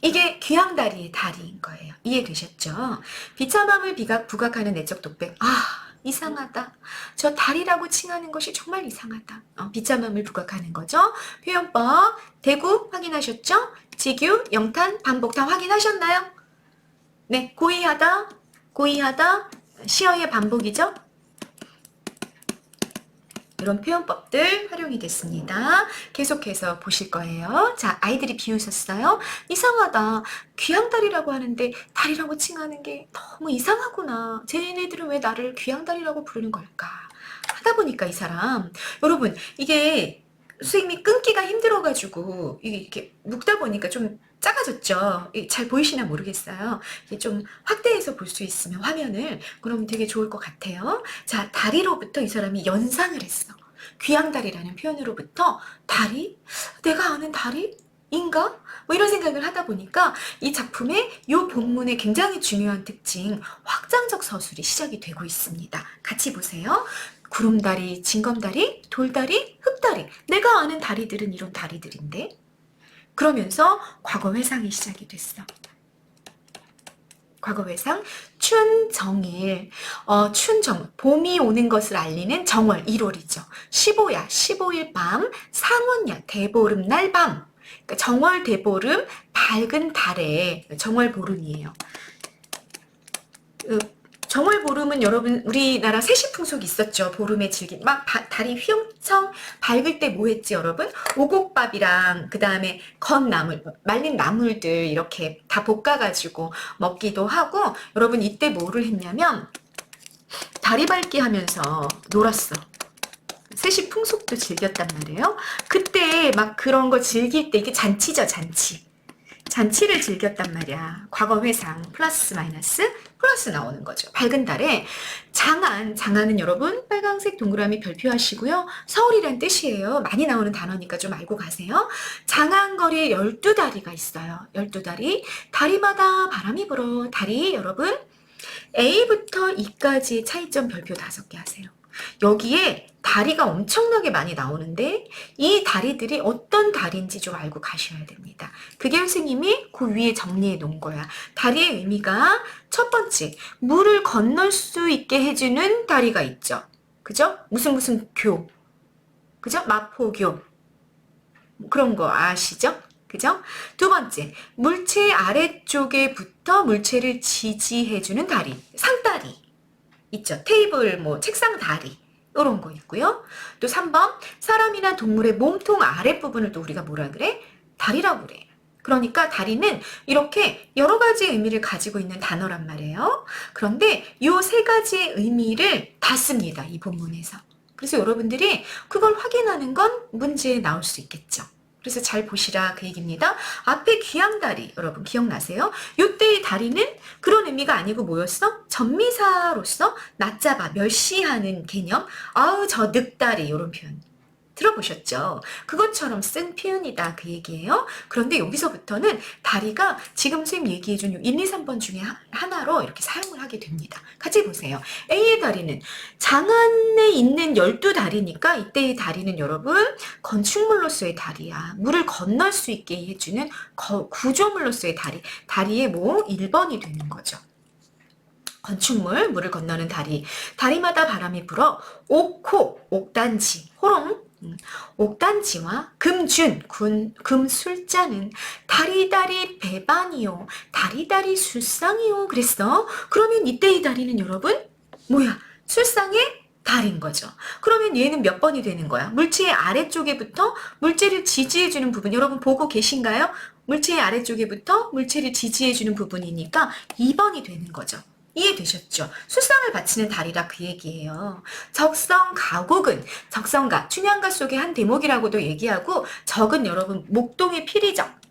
이게 귀양다리의 다리인 거예요. 이해되셨죠? 비참함을 부각하는 내적 독백. 이상하다. 저 다리라고 칭하는 것이 정말 이상하다. 비참함을 부각하는 거죠. 표현법, 대구 확인하셨죠? 직유, 영탄, 반복 다 확인하셨나요? 네, 고의하다, 고의하다, 시어의 반복이죠? 이런 표현법들 활용이 됐습니다. 계속해서 보실 거예요. 자, 아이들이 비웃었어요. 이상하다. 귀양다리라고 하는데 다리라고 칭하는 게 너무 이상하구나. 쟤네들은 왜 나를 귀양다리라고 부르는 걸까? 하다 보니까 이 사람, 여러분 이게 선생님이 끊기가 힘들어가지고 이렇게 묶다 보니까 좀 작아졌죠. 잘 보이시나 모르겠어요. 이게 좀 확대해서 볼 수 있으면 화면을 그러면 되게 좋을 것 같아요. 자, 다리로부터 이 사람이 연상을 했어. 귀양다리라는 표현으로부터 다리? 내가 아는 다리? 인가? 뭐 이런 생각을 하다 보니까 이 작품의 이 본문의 굉장히 중요한 특징, 확장적 서술이 시작이 되고 있습니다. 같이 보세요. 구름다리, 징검다리, 돌다리, 흙다리. 내가 아는 다리들은 이런 다리들인데? 그러면서 과거 회상이 시작이 됐어. 과거 회상, 춘정일, 봄이 오는 것을 알리는 정월 1월이죠. 15야, 15일 밤, 상원야, 대보름날 밤. 그러니까 정월 대보름, 밝은 달에, 정월 보름이에요. 정월 보름은 여러분 우리나라 세시풍속이 있었죠. 보름의 즐김. 막 달이 휘엄청 밝을 때 뭐 했지 여러분? 오곡밥이랑 그 다음에 건나물, 말린 나물들 이렇게 다 볶아가지고 먹기도 하고 여러분 이때 뭐를 했냐면 다리 밟기 하면서 놀았어. 세시풍속도 즐겼단 말이에요. 그때 막 그런 거 즐길 때 이게 잔치죠, 잔치. 잔치를 즐겼단 말이야. 과거 회상 플러스 마이너스 플러스 나오는 거죠. 밝은 달에 장안은 여러분 빨강색 동그라미 별표하시고요. 서울이란 뜻이에요. 많이 나오는 단어니까 좀 알고 가세요. 장안거리에 12다리가 있어요. 12다리. 다리마다 바람이 불어. 다리 여러분 A부터 E까지의 차이점 별표 5개 하세요. 여기에 다리가 엄청나게 많이 나오는데 이 다리들이 어떤 다리인지 좀 알고 가셔야 됩니다. 그게 선생님이 그 위에 정리해 놓은 거야. 다리의 의미가 첫 번째, 물을 건널 수 있게 해주는 다리가 있죠. 그죠? 무슨 교. 그죠? 마포교. 그런 거 아시죠? 그죠? 두 번째, 물체 아래쪽에 붙어 물체를 지지해주는 다리. 상다리. 있죠. 테이블, 뭐 책상 다리 이런 거 있고요. 또 3번 사람이나 동물의 몸통 아랫부분을 또 우리가 뭐라 그래? 다리라고 그래. 그러니까 다리는 이렇게 여러 가지 의미를 가지고 있는 단어란 말이에요. 그런데 이 3가지의 의미를 다 씁니다. 이 본문에서. 그래서 여러분들이 그걸 확인하는 건 문제에 나올 수 있겠죠. 그래서 잘 보시라 그 얘기입니다. 앞에 귀양다리 여러분 기억나세요? 이때의 다리는 그런 의미가 아니고 뭐였어? 전미사로서 낮잡아 멸시하는 개념. 아우 저 늑다리 이런 표현 들어보셨죠? 그것처럼 쓴 표현이다 그 얘기예요. 그런데 여기서부터는 다리가 지금 선생님 얘기해준 1, 2, 3번 중에 하나로 이렇게 사용을 하게 됩니다. 같이 보세요. A의 다리는 장안에 있는 12다리니까 이때의 다리는 여러분 건축물로서의 다리야. 물을 건널 수 있게 해주는 구조물로서의 다리. 다리의 뭐 1번이 되는 거죠. 건축물, 물을 건너는 다리. 다리마다 바람이 불어 옥호, 옥단지, 호롱, 옥단지와 금준, 금술자는 다리다리 배반이요. 다리다리 술상이요. 그랬어. 그러면 이때의 다리는 여러분 뭐야? 술상의 다리인 거죠. 그러면 얘는 몇 번이 되는 거야? 물체의 아래쪽에부터 물체를 지지해주는 부분 여러분 보고 계신가요? 물체의 아래쪽에부터 물체를 지지해주는 부분이니까 2번이 되는 거죠. 이해되셨죠? 술상을 바치는 다리라 그 얘기예요. 적성 가곡은 적성가, 춘향가 속의 한 대목이라고도 얘기하고 적은 여러분 목동의 피리적.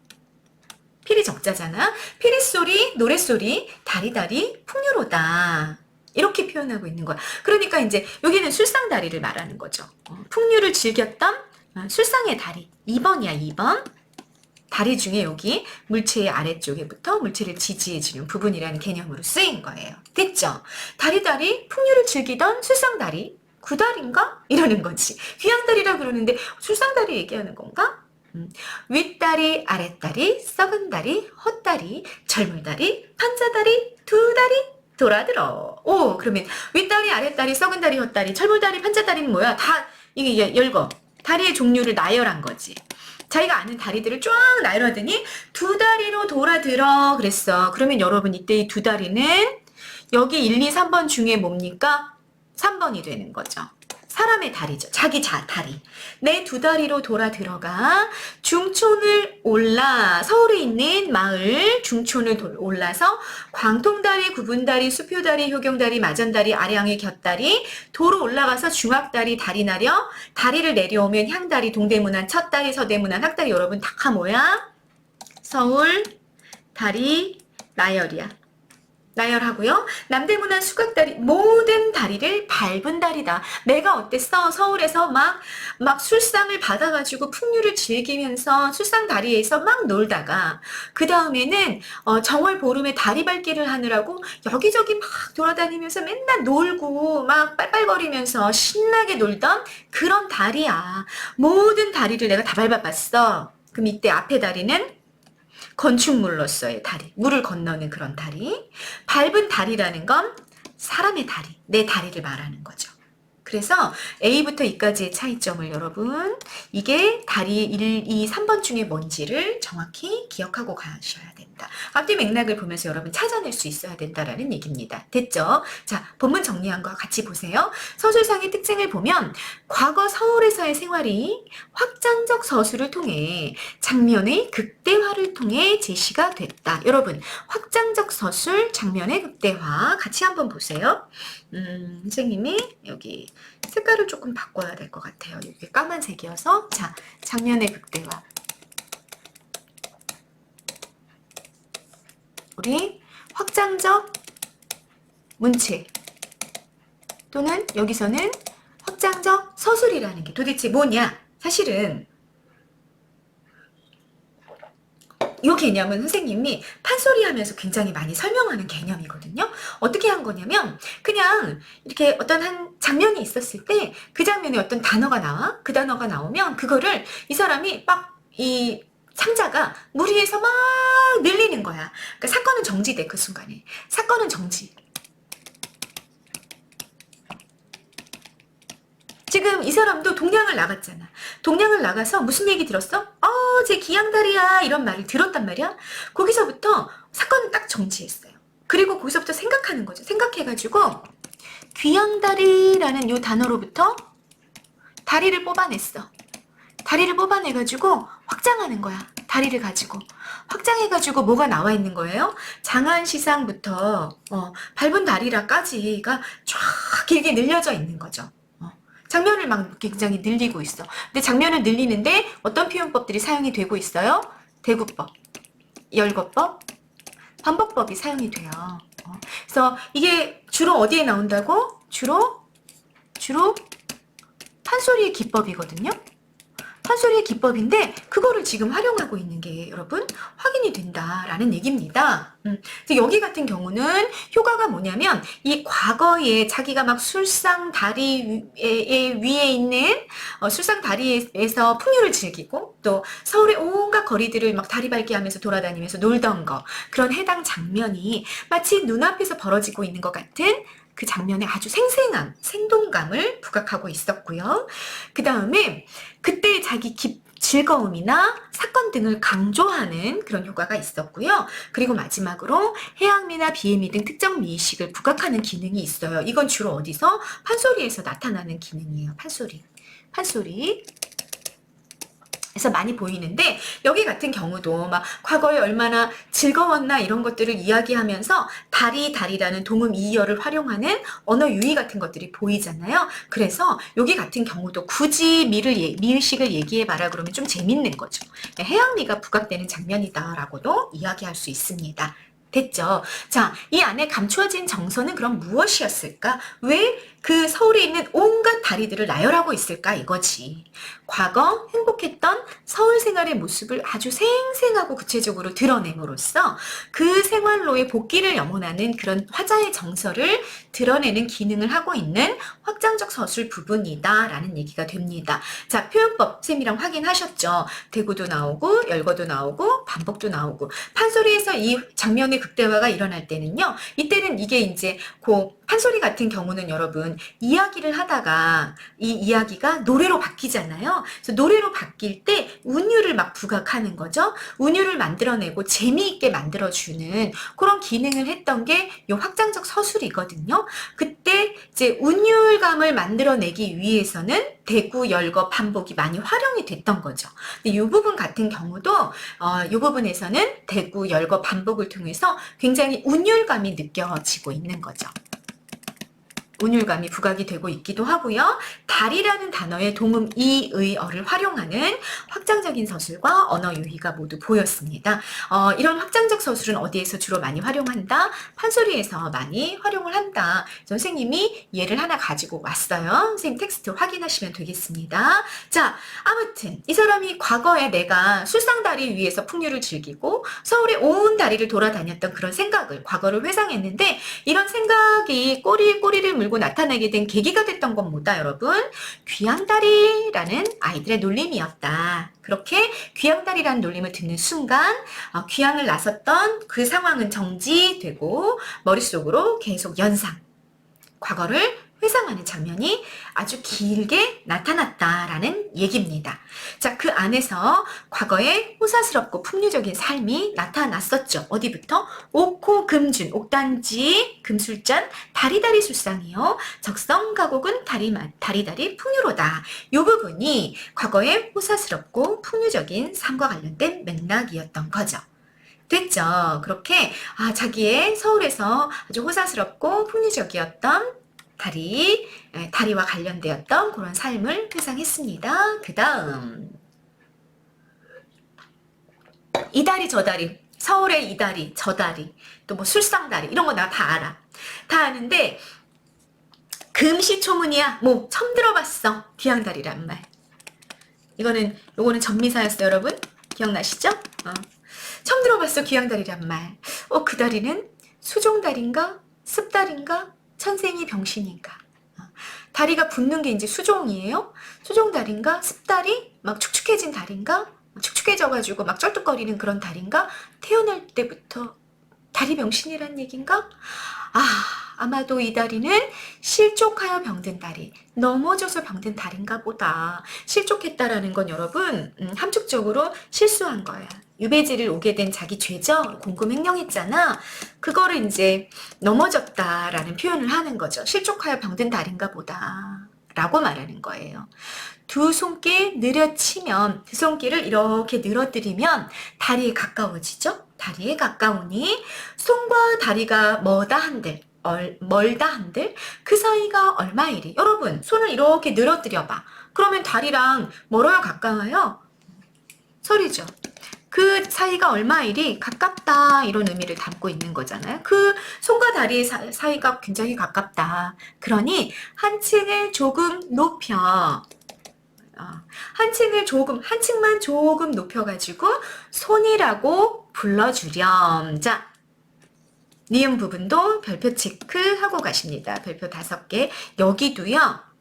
피리 적자잖아. 피리소리, 노래소리, 다리다리, 풍류로다. 이렇게 표현하고 있는 거야. 그러니까 이제 여기는 술상다리를 말하는 거죠. 풍류를 즐겼던 술상의 다리. 2번이야, 2번. 다리 중에 여기 물체의 아래쪽에부터 물체를 지지해주는 부분이라는 개념으로 쓰인 거예요. 됐죠? 다리다리, 풍류를 즐기던 술상다리. 구다리인가? 이러는 거지. 귀양다리라 그러는데 술상다리 얘기하는 건가? 윗다리, 아랫다리, 썩은 다리, 헛다리, 젊은다리, 판자다리, 두 다리, 돌아들어. 오, 그러면 윗다리, 아랫다리, 썩은 다리, 헛다리, 젊은다리, 판자다리는 뭐야? 다 이게 열거. 다리의 종류를 나열한 거지. 자기가 아는 다리들을 쫙 나열하더니 두 다리로 돌아들어 그랬어. 그러면 여러분 이때 이 두 다리는 여기 1, 2, 3번 중에 뭡니까? 3번이 되는 거죠. 사람의 다리죠. 자기 다리. 내 두 다리로 돌아 들어가 중촌을 올라 서울에 있는 마을 중촌을 올라서 광통다리, 구분다리, 수표다리, 효경다리, 마전다리, 아량의 곁다리, 도로 올라가서 중학다리, 다리 나려 다리를 내려오면 향다리, 동대문안, 첫다리, 서대문안, 학다리 여러분 다 뭐야? 서울, 다리, 나열이야. 나열하고요. 남대문안 수각다리 모든 다리를 밟은 다리다. 내가 어땠어? 서울에서 막 술상을 받아가지고 풍류를 즐기면서 술상 다리에서 막 놀다가 그 다음에는 정월 보름에 다리 밟기를 하느라고 여기저기 막 돌아다니면서 맨날 놀고 막 빨빨거리면서 신나게 놀던 그런 다리야. 모든 다리를 내가 다 밟아봤어. 그럼 이때 앞에 다리는 건축물로서의 다리, 물을 건너는 그런 다리. 밟은 다리라는 건 사람의 다리, 내 다리를 말하는 거죠. 그래서 A부터 E까지의 차이점을 여러분, 이게 다리 1, 2, 3번 중에 뭔지를 정확히 기억하고 가셔야 된다. 앞뒤 맥락을 보면서 여러분 찾아낼 수 있어야 된다라는 얘기입니다. 됐죠? 자, 본문 정리한 거 같이 보세요. 서술상의 특징을 보면 과거 서울에서의 생활이 확장적 서술을 통해 장면의 극대화를 통해 제시가 됐다. 여러분, 확장적 서술, 장면의 극대화 같이 한번 보세요. 선생님이 여기 색깔을 조금 바꿔야 될 것 같아요. 이게 까만색이어서. 자, 장면의 극대화. 우리 확장적 문체 또는 여기서는 확장적 서술이라는 게 도대체 뭐냐? 사실은 이 개념은 선생님이 판소리 하면서 굉장히 많이 설명하는 개념이거든요. 어떻게 한 거냐면 그냥 이렇게 어떤 한 장면이 있었을 때 그 장면에 어떤 단어가 나와. 그 단어가 나오면 그거를 이 사람이 이 상자가 물 위에서 막 늘리는 거야. 그러니까 사건은 정지돼. 그 순간에. 사건은 정지. 지금 이 사람도 동량을 나갔잖아. 동량을 나가서 무슨 얘기 들었어? 제 기양다리야 이런 말을 들었단 말이야. 거기서부터 사건은 딱 정지했어요. 그리고 거기서부터 생각하는 거죠. 생각해가지고 귀양다리라는 요 단어로부터 다리를 뽑아냈어. 다리를 뽑아내가지고 확장하는 거야. 다리를 가지고. 확장해가지고 뭐가 나와 있는 거예요? 장안시상부터 밟은 다리라까지가 쫙 길게 늘려져 있는 거죠. 장면을 막 굉장히 늘리고 있어. 근데 장면을 늘리는데 어떤 표현법들이 사용이 되고 있어요? 대구법, 열거법, 반복법이 사용이 돼요. 그래서 이게 주로 어디에 나온다고? 주로 판소리의 기법이거든요. 판소리의 기법인데 그거를 지금 활용하고 있는 게 여러분 확인이 된다라는 얘기입니다. 여기 같은 경우는 효과가 뭐냐면 이 과거에 자기가 막 술상 다리 위에 있는 술상 다리에서 풍류를 즐기고 또 서울의 온갖 거리들을 막 다리 밟기 하면서 돌아다니면서 놀던 거 그런 해당 장면이 마치 눈앞에서 벌어지고 있는 것 같은 그 장면에 아주 생생한 생동감을 부각하고 있었고요. 그 다음에 그때 자기 즐거움이나 사건 등을 강조하는 그런 효과가 있었고요. 그리고 마지막으로 해양미나 비해미 등 특정 미의식을 부각하는 기능이 있어요. 이건 주로 어디서? 판소리에서 나타나는 기능이에요. 판소리. 그래서 많이 보이는데 여기 같은 경우도 막 과거에 얼마나 즐거웠나 이런 것들을 이야기하면서 다리라는 동음 이어를 활용하는 언어 유희 같은 것들이 보이잖아요. 그래서 여기 같은 경우도 굳이 미의식을 얘기해봐라 그러면 좀 재밌는 거죠. 해양미가 부각되는 장면이다라고도 이야기할 수 있습니다. 됐죠? 자, 이 안에 감추어진 정서는 그럼 무엇이었을까? 왜 그 서울에 있는 온갖 다리들을 나열하고 있을까? 이거지. 과거 행복했던 서울 생활의 모습을 아주 생생하고 구체적으로 드러냄으로써 그 생활로의 복귀를 염원하는 그런 화자의 정서를 드러내는 기능을 하고 있는 확장적 서술 부분이다라는 얘기가 됩니다. 자, 표현법 쌤이랑 확인하셨죠? 대구도 나오고 열거도 나오고 반복도 나오고 판소리에서 이 장면의 극대화가 일어날 때는요. 이때는 이게 이제 판소리 같은 경우는 여러분 이야기를 하다가 이 이야기가 노래로 바뀌잖아요. 그래서 노래로 바뀔 때 운율을 막 부각하는 거죠. 운율을 만들어내고 재미있게 만들어주는 그런 기능을 했던 게 이 확장적 서술이거든요. 그때 이제 운율감을 만들어내기 위해서는 대구, 열거, 반복이 많이 활용이 됐던 거죠. 근데 이 부분 같은 경우도 이 부분에서는 대구, 열거, 반복을 통해서 굉장히 운율감이 느껴지고 있는 거죠. 운율감이 부각이 되고 있기도 하고요. 달이라는 단어의 동음 이의어를 활용하는 확장적인 서술과 언어 유희가 모두 보였습니다. 이런 확장적 서술은 어디에서 주로 많이 활용한다? 판소리에서 많이 활용을 한다. 선생님이 예를 하나 가지고 왔어요. 선생님 텍스트 확인하시면 되겠습니다. 자, 아무튼 이 사람이 과거에 내가 술상다리 위에서 풍류를 즐기고 서울의 온 다리를 돌아다녔던 그런 생각을 과거를 회상했는데 이런 생각이 꼬리를 물고 나타나게 된 계기가 됐던 건 뭐다 여러분? 귀양다리라는 아이들의 놀림이었다. 그렇게 귀양다리라는 놀림을 듣는 순간 귀양을 나섰던 그 상황은 정지되고 머릿속으로 계속 연상, 과거를 회상하는 장면이 아주 길게 나타났다라는 얘기입니다. 자, 그 안에서 과거의 호사스럽고 풍류적인 삶이 나타났었죠. 어디부터? 옥호 금준, 옥단지, 금술잔, 다리다리 술상이요. 적성가곡은 다리다리 풍류로다. 이 부분이 과거의 호사스럽고 풍류적인 삶과 관련된 맥락이었던 거죠. 됐죠? 그렇게 자기의 서울에서 아주 호사스럽고 풍류적이었던 다리와 관련되었던 그런 삶을 회상했습니다. 그 다음 이다리 저다리, 서울의 이다리 저다리, 또 뭐 술상다리 이런 거 나 다 알아. 다 아는데 금시초문이야. 뭐 처음 들어봤어. 귀양다리란 말. 요거는 전미사였어요, 여러분. 기억나시죠? 처음 들어봤어, 귀양다리란 말. 그 다리는 수종다리인가? 습다리인가? 천생이 병신인가? 다리가 붙는 게 이제 수종이에요? 수종다리인가? 습다리? 막 축축해진 다리인가? 축축해져가지고 막 쩔뚝거리는 그런 다리인가? 태어날 때부터 다리 병신이란 얘기인가? 아마도 이 다리는 실족하여 병든 다리, 넘어져서 병든 다리인가 보다. 실족했다라는 건 여러분 함축적으로 실수한 거야. 유배지를 오게 된 자기 죄죠. 공금횡령했잖아. 그거를 이제 넘어졌다라는 표현을 하는 거죠. 실족하여 병든 다리인가 보다 라고 말하는 거예요. 두 손길 늘어치면 두 손길을 이렇게 늘어뜨리면 다리에 가까워지죠. 다리에 가까우니 손과 다리가 멀다 한들 그 사이가 얼마이리. 여러분 손을 이렇게 늘어뜨려봐. 그러면 다리랑 멀어요 가까워요? 소리죠. 그 사이가 얼마이리 가깝다 이런 의미를 담고 있는 거잖아요. 그 손과 다리의 사이가 굉장히 가깝다. 그러니 한 층을 조금 높여 한 층만 조금 높여가지고 손이라고 불러주렴. 자, 니은 부분도 별표 체크하고 가십니다. 별표 5개. 여기도요.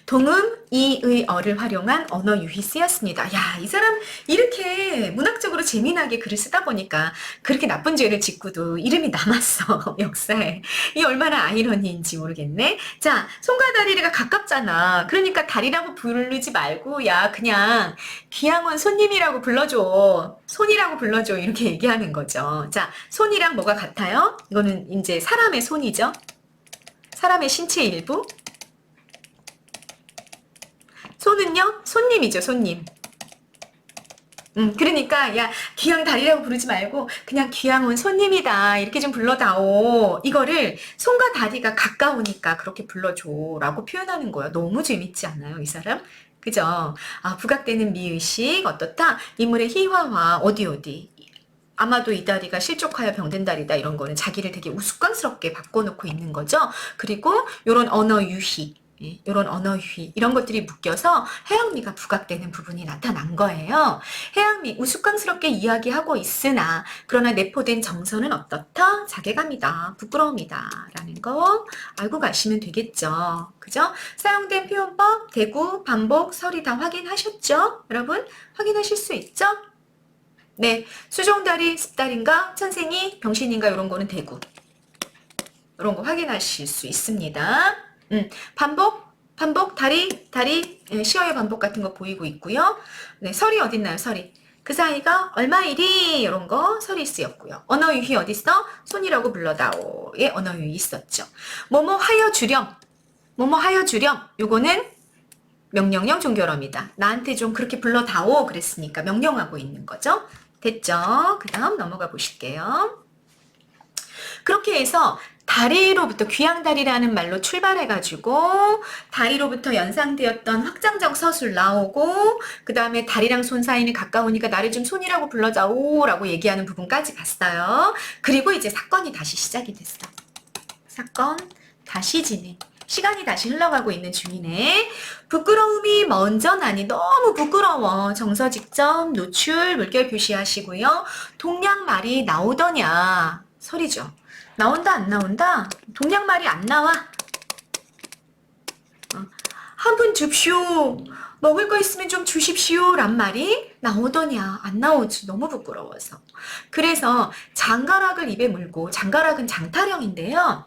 동음, 이의어를 활용한 언어 유희 쓰였습니다. 야, 이 사람 이렇게 문학적으로 재미나게 글을 쓰다 보니까 그렇게 나쁜 죄를 짓고도 이름이 남았어, 역사에. 이 얼마나 아이러니인지 모르겠네. 자, 손과 다리가 가깝잖아. 그러니까 다리라고 부르지 말고 야, 그냥 귀양원 손님이라고 불러줘. 손이라고 불러줘. 이렇게 얘기하는 거죠. 자, 손이랑 뭐가 같아요? 이거는 이제 사람의 손이죠. 사람의 신체 일부. 손은요? 손님이죠, 손님. 그러니까 야 귀양 다리라고 부르지 말고 그냥 귀양 온 손님이다 이렇게 좀 불러다오. 이거를 손과 다리가 가까우니까 그렇게 불러줘라고 표현하는 거예요. 너무 재밌지 않아요, 이 사람? 그죠? 아, 부각되는 미의식 어떻다? 인물의 희화화 어디 어디. 아마도 이 다리가 실족하여 병든 다리다 이런 거는 자기를 되게 우스꽝스럽게 바꿔놓고 있는 거죠. 그리고 요런 언어 유희. 이런 언어 유희 이런 것들이 묶여서 해양미가 부각되는 부분이 나타난 거예요. 해양미 우스꽝스럽게 이야기하고 있으나 그러나 내포된 정서는 어떻다? 자괴감이다. 부끄러움이다. 라는 거 알고 가시면 되겠죠. 그죠? 사용된 표현법, 대구, 반복, 설이 다 확인하셨죠? 여러분 확인하실 수 있죠? 네, 수종다리, 습다리인가, 천생이, 병신인가 이런 거는 대구. 이런 거 확인하실 수 있습니다. 반복, 다리, 시어의 반복 같은 거 보이고 있고요. 네, 설이 어딨나요, 설이? 그 사이가 얼마일이 이런 거 설이 쓰였고요. 언어 유희 어딨어? 손이라고 불러다오의 언어 유희 있었죠. 뭐뭐 하여 주렴, 뭐뭐 하여 주렴. 요거는 명령형 종결어입니다. 나한테 좀 그렇게 불러다오 그랬으니까 명령하고 있는 거죠. 됐죠? 그 다음 넘어가 보실게요. 그렇게 해서 다리로부터 귀양다리라는 말로 출발해가지고 다리로부터 연상되었던 확장적 서술 나오고 그 다음에 다리랑 손 사이는 가까우니까 나를 좀 손이라고 불러다오 라고 얘기하는 부분까지 갔어요. 그리고 이제 사건이 다시 시작이 됐어. 사건 다시 진행. 시간이 다시 흘러가고 있는 중이네. 부끄러움이 먼저 나니 너무 부끄러워. 정서 직접 노출 물결 표시하시고요. 동양말이 나오더냐. 설이죠. 나온다 안 나온다? 동양말이 안 나와. 한 분 줍쇼. 먹을 거 있으면 좀 주십시오 란 말이 나오더냐. 안 나오지. 너무 부끄러워서. 그래서 장가락을 입에 물고 장가락은 장타령인데요.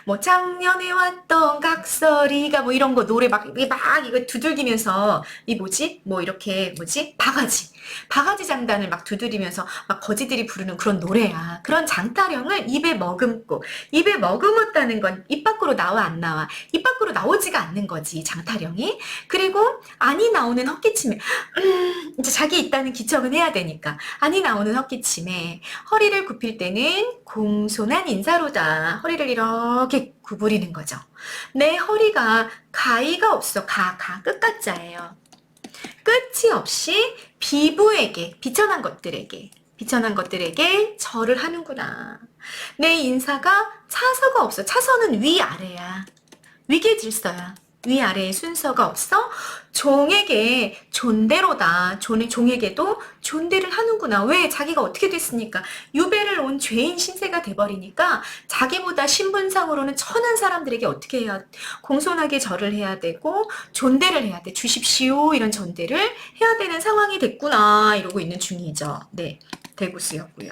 뭐 작년에 왔던 각설이가 뭐 이런 거 노래 막 이거 두들기면서 이 뭐지? 뭐 이렇게 뭐지? 바가지 장단을 막 두드리면서 막 거지들이 부르는 그런 노래야. 그런 장타령을 입에 머금고 입에 머금었다는 건 입 밖으로 나와 안 나와? 입 밖으로 나오지가 않는 거지 장타령이. 그리고 안이 나오는 헛기침에 이제 자기 있다는 기척은 해야 되니까 안이 나오는 헛기침에 허리를 굽힐 때는 공손한 인사로다. 허리를 이렇게 구부리는 거죠. 내 허리가 가위가 없어. 끝가짜예요. 끝이 없이 비부에게 비천한 것들에게 절을 하는구나. 내 인사가 차서가 없어. 차서는 위아래야. 위계 질서야. 위아래의 순서가 없어. 종에게 존대로다. 종에게도 존대를 하는구나. 왜? 자기가 어떻게 됐으니까. 유배를 온 죄인 신세가 돼버리니까 자기보다 신분상으로는 천한 사람들에게 어떻게 해야 공손하게 절을 해야 되고 존대를 해야 돼. 주십시오. 이런 존대를 해야 되는 상황이 됐구나. 이러고 있는 중이죠. 네, 대구수였고요.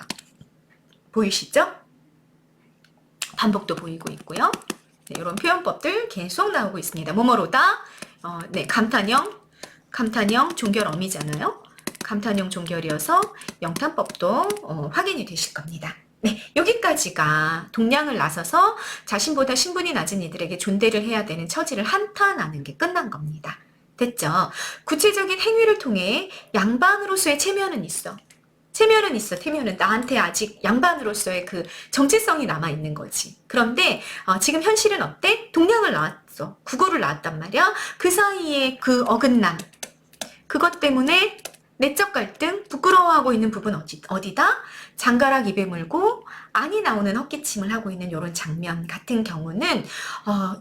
보이시죠? 반복도 보이고 있고요. 네, 이런 표현법들 계속 나오고 있습니다. 뭐뭐로다. 네, 감탄형 종결어미잖아요. 감탄형 종결이어서 영탄법도 확인이 되실 겁니다. 네, 여기까지가 동량을 나서서 자신보다 신분이 낮은 이들에게 존대를 해야 되는 처지를 한탄하는 게 끝난 겁니다. 됐죠? 구체적인 행위를 통해 양반으로서의 체면은 있어. 태면은 나한테 아직 양반으로서의 그 정체성이 남아있는 거지. 그런데 지금 현실은 어때? 동량을 낳았어. 국어를 낳았단 말이야. 그 사이에 그 어긋남, 그것 때문에 내적 갈등, 부끄러워하고 있는 부분 어디다? 장가락 입에 물고 안이 나오는 헛기침을 하고 있는 이런 장면 같은 경우는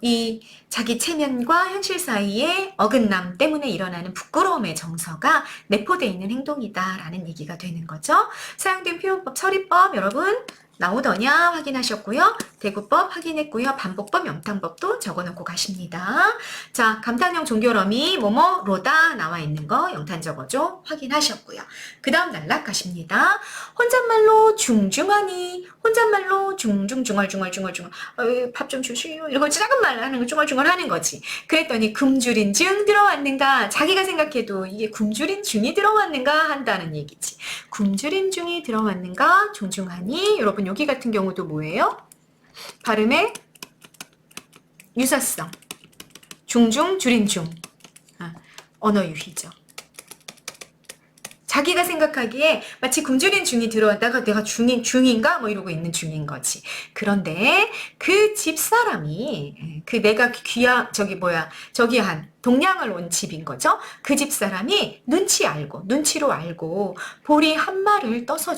이 자기 체면과 현실 사이의 어긋남 때문에 일어나는 부끄러움의 정서가 내포되어 있는 행동이다라는 얘기가 되는 거죠. 사용된 표현법, 처리법 여러분 나오더냐 확인하셨고요. 대구법 확인했고요. 반복법, 영탄법도 적어놓고 가십니다. 자, 감탄형 종결어미 뭐뭐로다 나와 있는 거 영탄 적어줘 확인하셨고요. 그 다음 단락 가십니다. 혼잣말로 중중하니 혼잣말로 중중중얼중얼 밥 좀 주시오 이러고 작은 말 하는 거 중얼중얼 하는 거지. 그랬더니 굶주린 중 들어왔는가 자기가 생각해도 이게 굶주린 중이 들어왔는가 한다는 얘기지. 굶주린 중이 들어왔는가 중중하니 여러분 여기 같은 경우도 뭐예요? 발음의 유사성 중중 줄인 중 언어 유희죠. 자기가 생각하기에 마치 굶주린 중이 들어왔다가 내가 중인가? 뭐 이러고 있는 중인 거지. 그런데 그 집사람이, 그 내가 저기 한 동양을 온 집인 거죠. 그 집사람이 눈치로 알고 보리 한 마를 떠서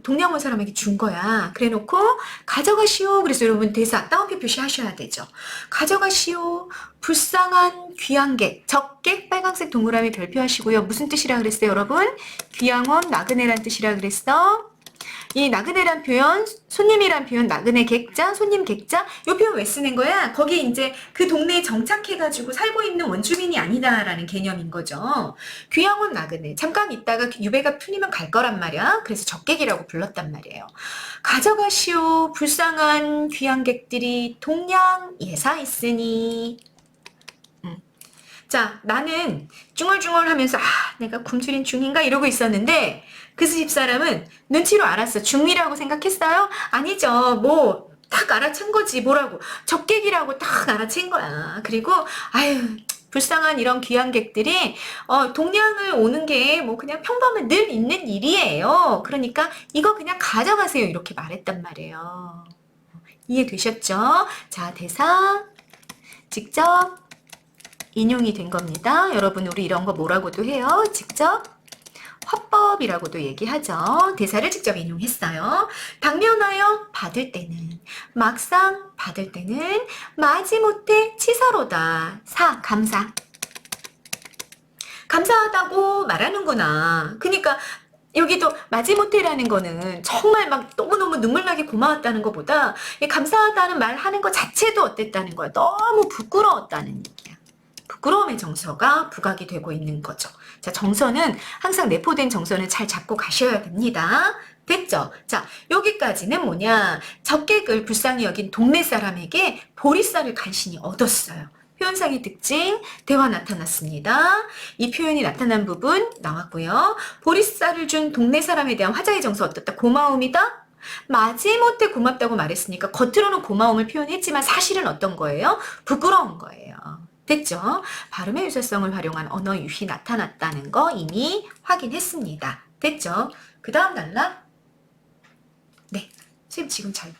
동양 온 사람에게 준 거야. 그래 놓고 가져가시오. 그래서 여러분 대사 따옴표 표시하셔야 되죠. 가져가시오. 불쌍한 귀양객, 적객 빨간색 동그라미 별표하시고요. 무슨 뜻이라 그랬어요, 여러분? 귀양원 나그네란 뜻이라 그랬어. 이 나그네란 표현, 손님이란 표현, 나그네 객자, 손님 객자, 이 표현 왜 쓰는 거야? 거기 이제 그 동네에 정착해가지고 살고 있는 원주민이 아니다라는 개념인 거죠. 귀양원 나그네, 잠깐 있다가 유배가 풀리면 갈 거란 말이야. 그래서 적객이라고 불렀단 말이에요. 가져가시오, 불쌍한 귀양객들이 동양 예사 있으니. 자, 나는 중얼중얼 하면서 내가 굶주린 중인가 이러고 있었는데 그 집사람은 눈치로 알았어. 중이라고 생각했어요? 아니죠. 뭐 딱 알아챈 거지. 뭐라고. 적객이라고 딱 알아챈 거야. 그리고 아유 불쌍한 이런 귀양객들이 동양을 오는 게 뭐 그냥 평범한 늘 있는 일이에요. 그러니까 이거 그냥 가져가세요. 이렇게 말했단 말이에요. 이해되셨죠? 자, 대사 직접 인용이 된 겁니다. 여러분 우리 이런 거 뭐라고도 해요? 직접 화법이라고도 얘기하죠. 대사를 직접 인용했어요. 당면하여 받을 때는 막상 받을 때는 마지못해 치사로다. 감사. 감사하다고 말하는구나. 그러니까 여기도 마지못해라는 거는 정말 막 너무너무 눈물나게 고마웠다는 것보다 감사하다는 말 하는 것 자체도 어땠다는 거야. 너무 부끄러웠다는 얘기야. 부끄러움의 정서가 부각이 되고 있는 거죠. 자, 정서는 항상 내포된 정서는 잘 잡고 가셔야 됩니다. 됐죠? 자, 여기까지는 뭐냐? 적객을 불쌍히 여긴 동네 사람에게 보리쌀을 간신히 얻었어요. 표현상의 특징, 대화 나타났습니다. 이 표현이 나타난 부분 나왔고요. 보리쌀을 준 동네 사람에 대한 화자의 정서 어떻다? 고마움이다? 마지못해 고맙다고 말했으니까 겉으로는 고마움을 표현했지만 사실은 어떤 거예요? 부끄러운 거예요. 됐죠? 발음의 유사성을 활용한 언어 유희 나타났다는 거 이미 확인했습니다. 됐죠? 그 다음 단락? 네, 선생님 지금 잘